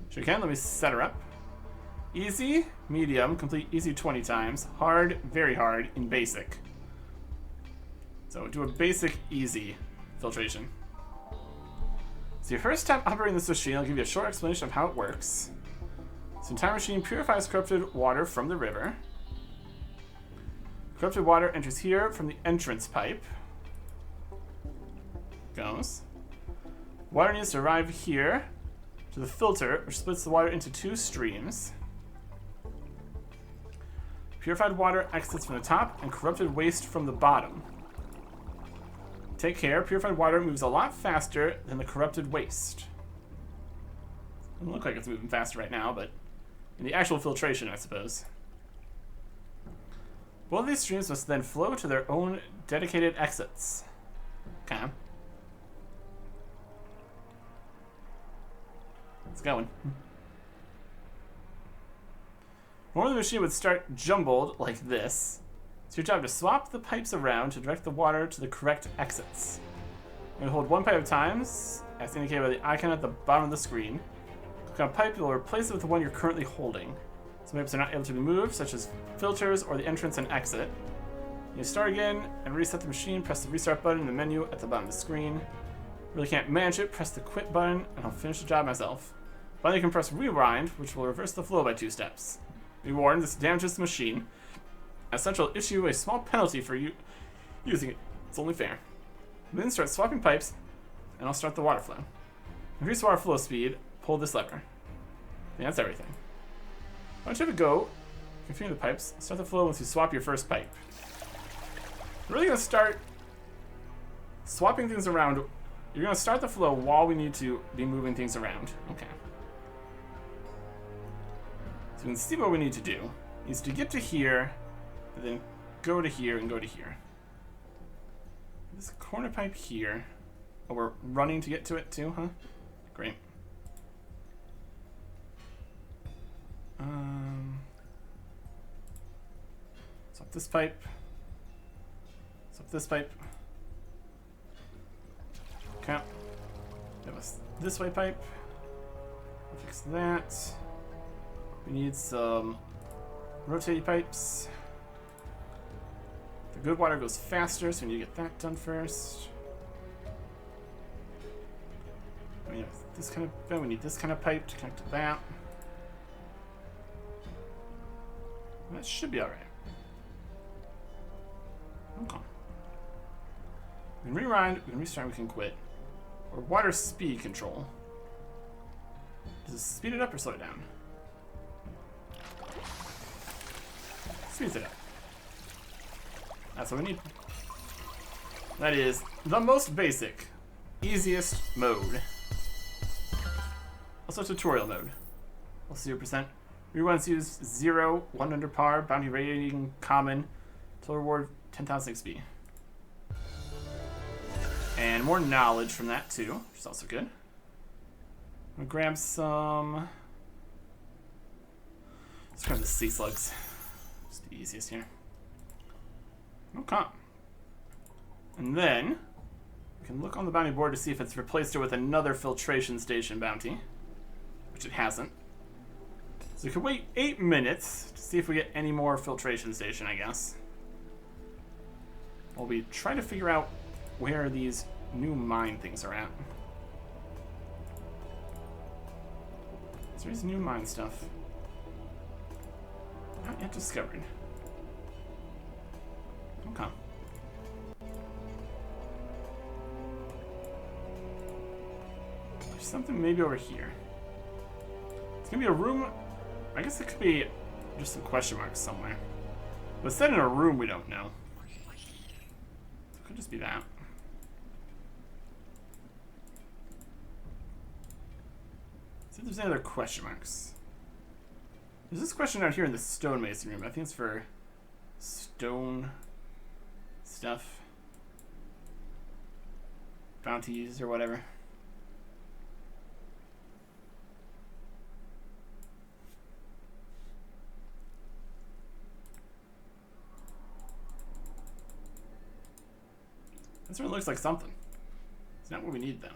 A: Sure you can. Let me set her up. Easy, medium, complete easy 20 times. Hard, very hard in basic. So do a basic, easy filtration. So your first time operating this machine, I'll give you a short explanation of how it works. This entire machine purifies corrupted water from the river. Corrupted water enters here from the entrance pipe. Goes. Water needs to arrive here to the filter, which splits the water into 2 streams. Purified water exits from the top and corrupted waste from the bottom. Take care, purified water moves a lot faster than the corrupted waste. Doesn't look like it's moving faster right now, but in the actual filtration, I suppose. Both of these streams must then flow to their own dedicated exits. Okay. It's going. Normally the machine would start jumbled like this. It's your job to swap the pipes around to direct the water to the correct exits. You're going to hold one pipe at a time, as indicated by the icon at the bottom of the screen. Click on a pipe, you'll replace it with the one you're currently holding. Some pipes are not able to be moved, such as filters or the entrance and exit. You start again and reset the machine, press the restart button in the menu at the bottom of the screen. Really can't manage it, press the quit button, and I'll finish the job myself. Finally, you can press rewind, which will reverse the flow by 2 steps. Be warned, this damages the machine. As such, will issue a small penalty for you using it. It's only fair. Then start swapping pipes, and I'll start the water flow. Increase water flow speed, pull this lever. And that's everything. Once you have a go, configure the pipes, start the flow once you swap your first pipe. We're really going to start swapping things around. You're going to start the flow while we need to be moving things around. Okay. So we can see what we need to do. Is to get to here, and then go to here and go to here. This corner pipe here. Oh, we're running to get to it too, huh? Great. Swap this pipe. Swap this pipe. Okay. That was this way pipe. Fix that. We need some rotating pipes. The good water goes faster, so we need to get that done first. We need this kind of. We need this kind of pipe to connect to that. That should be alright. Okay. We can rewind, we can restart, we can quit. Or water speed control. Does it speed it up or slow it down? Speeds it up. That's what we need. That is the most basic, easiest mode. Also tutorial mode. 0%. Reruns use 0, 1 under par, bounty rating common, total reward 10,000 XP. And more knowledge from that too, which is also good. I'm gonna grab some. Let's grab the sea slugs. Just the easiest here. Okay. And then we can look on the bounty board to see if it's replaced it with another filtration station bounty, which it hasn't. So we can wait 8 minutes to see if we get any more filtration station, I guess. While we try to figure out where these new mine things are at. So there's new mine stuff. Not yet discovered. Okay. There's something maybe over here. It's gonna be a room. I guess it could be just some question marks somewhere. But it's set in a room we don't know. It could just be that. See if there's any other question marks. There's this question out here in the stonemason room. I think it's for stone stuff. Bounties or whatever. This one looks like something. It's not what we need though.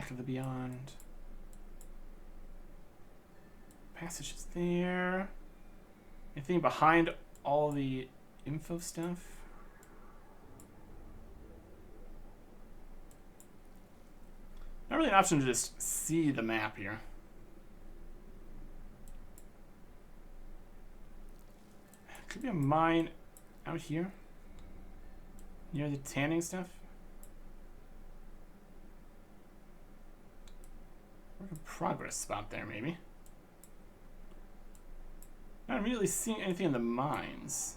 A: back of the beyond. Passage is there. Anything behind all the info stuff? Not really an option to just see the map here. Could be a mine out here near the tanning stuff. Work in progress spot there, maybe. Not immediately seeing anything in the mines.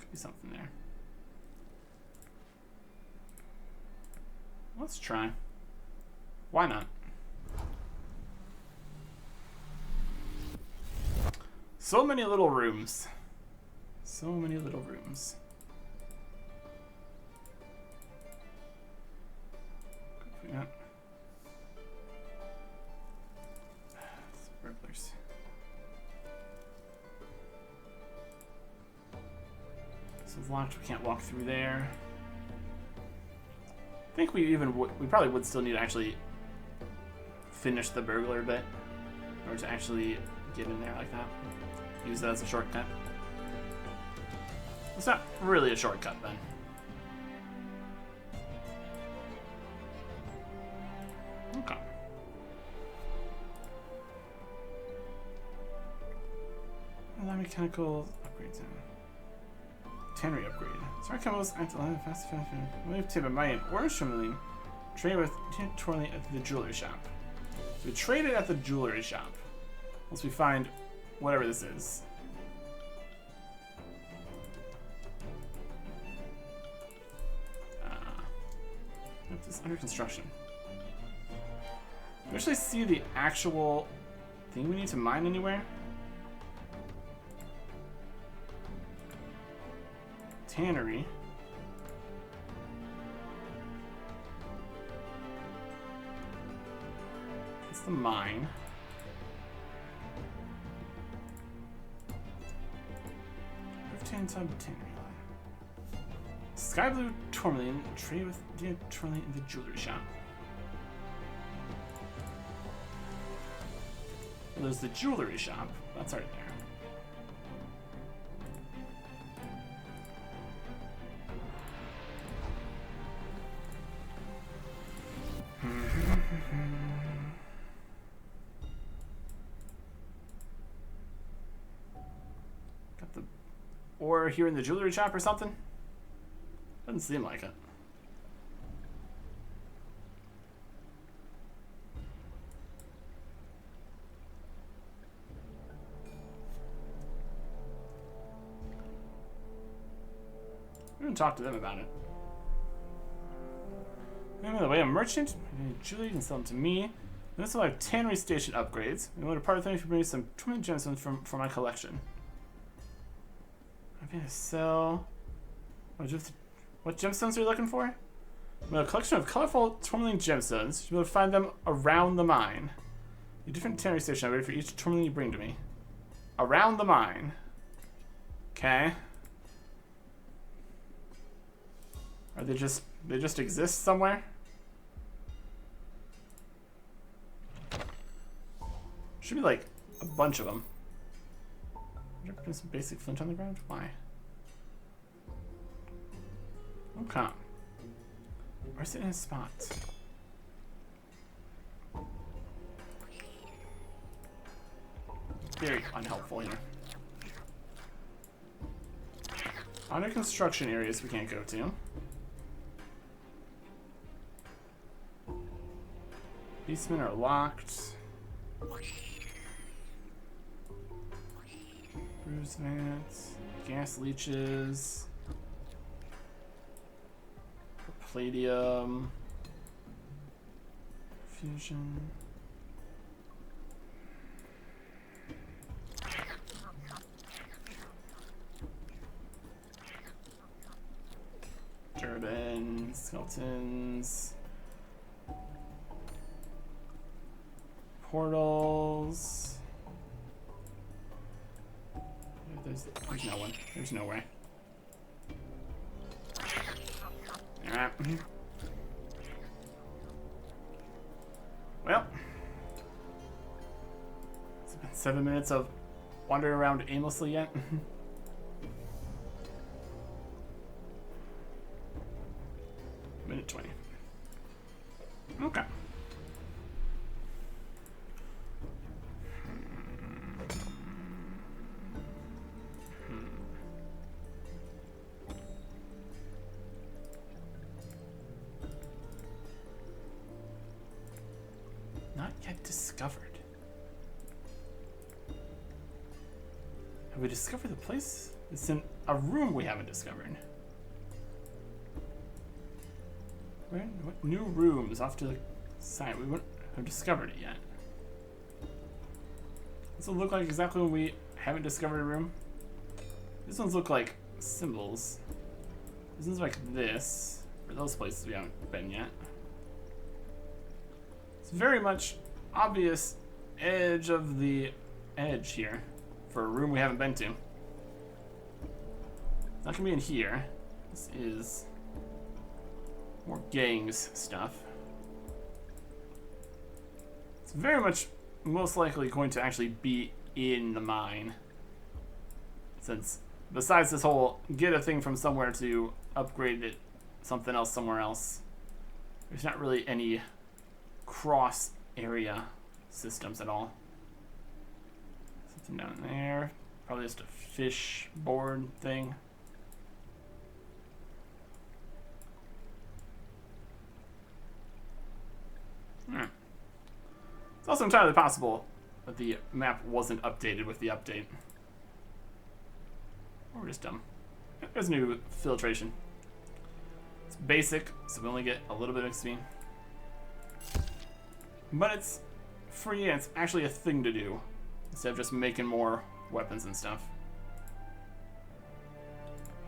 A: Could be something there. Let's try. Why not? So many little rooms. So many little rooms. Yeah. Burglars. This is locked. We can't walk through there. I think we probably would still need to actually finish the burglar bit, or to actually get in there like that. Use that as a shortcut. It's not really a shortcut then. Okay. Allow mechanical upgrades in. Tannery upgrade. Sorry, chemicals. I have to fast. Move to my orange tourmaline. Trade with tourmaline at the jewelry shop. So we traded at the jewelry shop. Once we find whatever this is. This is under construction. Do we actually see the actual thing we need to mine anywhere? Tannery. It's the mine. Left-hand side of the tannery line. Sky blue tourmaline. Trade with the tourmaline in the jewelry shop. Well, there's the jewelry shop. That's right there. Got the ore here in the jewelry shop or something? Doesn't seem like it. We're gonna talk to them about it. By the way, a merchant, Julie, you can sell them to me. We also have tannery station upgrades. We want to part of them if you bring me some 20 gemstones for my collection. I'm gonna sell. What gemstones are you looking for? We have a collection of colorful tourmaline gemstones. You'll be able to find them around the mine. A different tannery station upgrade for each tourmaline you bring to me. Around the mine. Okay. Are they just exist somewhere? Should be like a bunch of them. Did I put some basic flint on the ground? Why? Okay. Where's it in a spot? Very unhelpful here. Under construction areas we can't go to. Beastmen are locked. Bruise vents, gas leeches, palladium, fusion. Turbine, skeletons, portals. There's no one. There's no way. Alright. Well, it's been 7 minutes of wandering around aimlessly yet. Minute 20. Okay. Not yet discovered. Have we discovered the place? It's in a room we haven't discovered. What new rooms off to the side? We wouldn't have discovered it yet. Does it look like exactly when we haven't discovered a room? These ones look like symbols. This one's like this. For those places we haven't been yet. It's very much obvious edge of the edge here for a room we haven't been to. It's not gonna be in here. This is more gangs stuff. It's very much most likely going to actually be in the mine. Since besides this whole get a thing from somewhere to upgrade it something else somewhere else, there's not really any cross area systems at all. Something down there. Probably just a fish board thing. It's also entirely possible that the map wasn't updated with the update. Or we're just dumb. There's new filtration. It's basic, so we only get a little bit of XP. But it's free and it's actually a thing to do, instead of just making more weapons and stuff.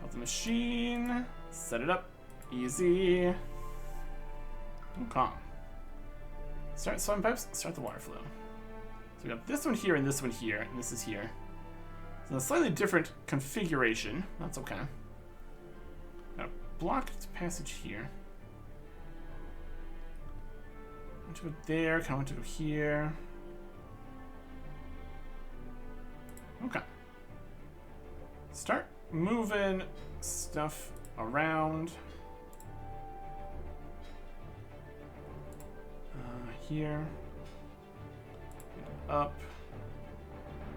A: Health the machine, set it up, easy. Okay. Start swim pipes, start the water flow. So we got this one here and this one here, and this is here. So a slightly different configuration, that's okay. Got a blocked passage here. I want to go there, kind of want to go here. Okay. Start moving stuff around. Here. Up.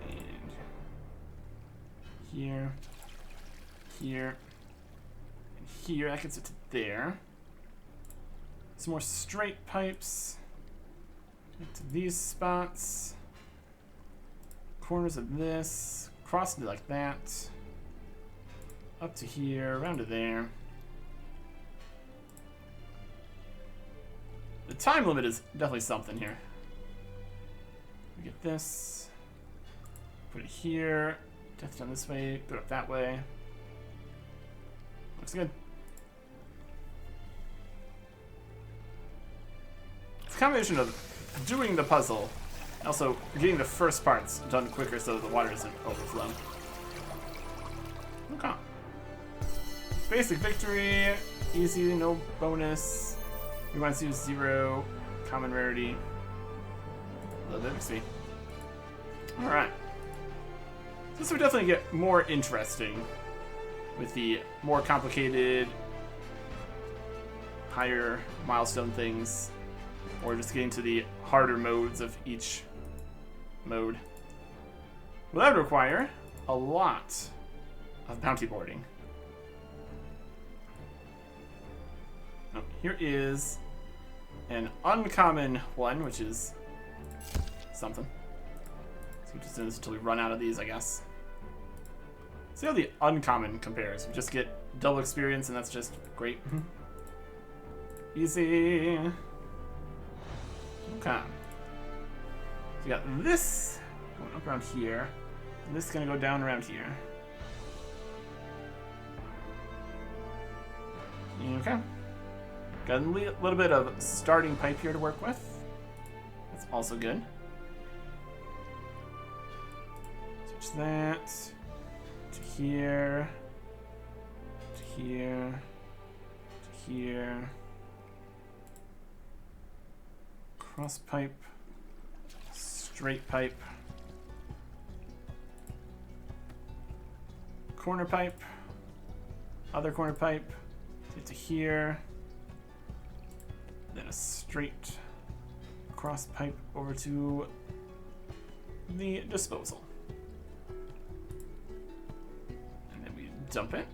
A: And here. Here. And here. That gets it to there. Some more straight pipes. Get to these spots. Corners of this. Cross it like that. Up to here. Around to there. The time limit is definitely something here. We get this. Put it here. Death done this way. Put it up that way. Looks good. It's a combination of doing the puzzle and also getting the first parts done quicker so that the water doesn't overflow. Okay. Basic victory. Easy, no bonus. Reminds you 0, common rarity, a little bit of XP. Alright. This would definitely get more interesting with the more complicated, higher milestone things, or just getting to the harder modes of each mode. Well, that would require a lot of bounty boarding. Oh, here is an uncommon one, which is something. So we just do this until we run out of these, I guess. See how the uncommon compares. We just get double experience, and that's just great. Easy. Okay. So we got this going up around here, and this is gonna go down around here. Okay. Got a little bit of starting pipe here to work with. That's also good. Switch that to here, to here, to here. Cross pipe. Straight pipe. Corner pipe. Other corner pipe. Get to here. Then a straight cross pipe over to the disposal. And then we dump it.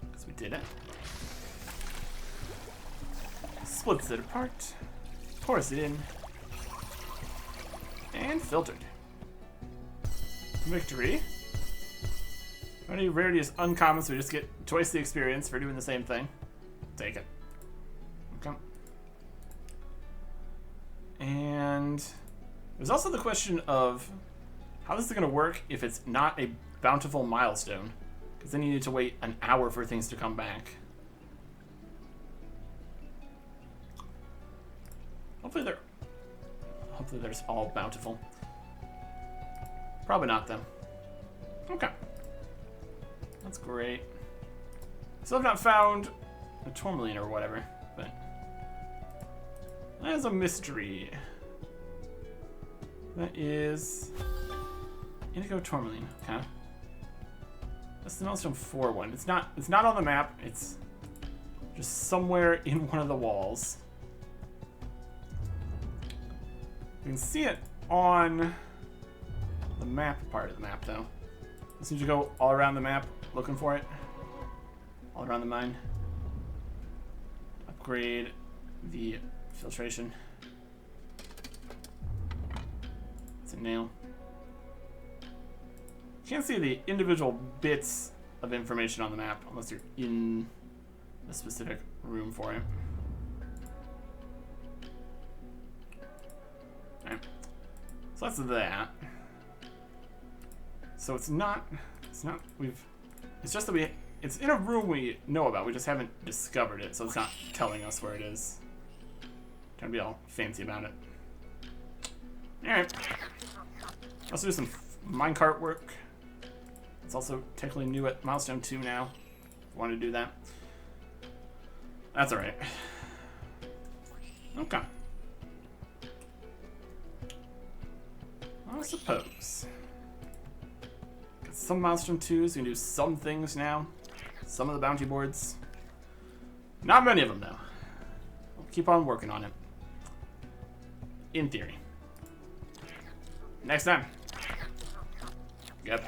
A: Because we did it. Splits it apart. Pours it in. And filtered. Victory. Any rarity is uncommon, so we just get twice the experience for doing the same thing. Take it. Okay. And there's also the question of how this is going to work if it's not a bountiful milestone. Because then you need to wait an hour for things to come back. Hopefully they're all bountiful. Probably not, though. Okay. That's great. Still have not found a tourmaline or whatever, but that is a mystery. That is indigo tourmaline. Okay. That's the Milestone 4 one. It's not on the map. It's just somewhere in one of the walls. You can see it on the map part of the map, though. Just need to go all around the map looking for it. All around the mine. Upgrade the filtration. It's a nail. Can't see the individual bits of information on the map unless you're in a specific room for it. Alright. So that's that. So it's just that it's in a room we know about, we just haven't discovered it, so it's not telling us where it is. Trying to be all fancy about it. Alright. Let's do some minecart work. It's also technically new at Milestone 2 now. If you want to do that. That's alright. Okay. I suppose. Got some Milestone 2s, we can do some things now. Some of the bounty boards. Not many of them, though. We'll keep on working on it. In theory. Next time. Goodbye.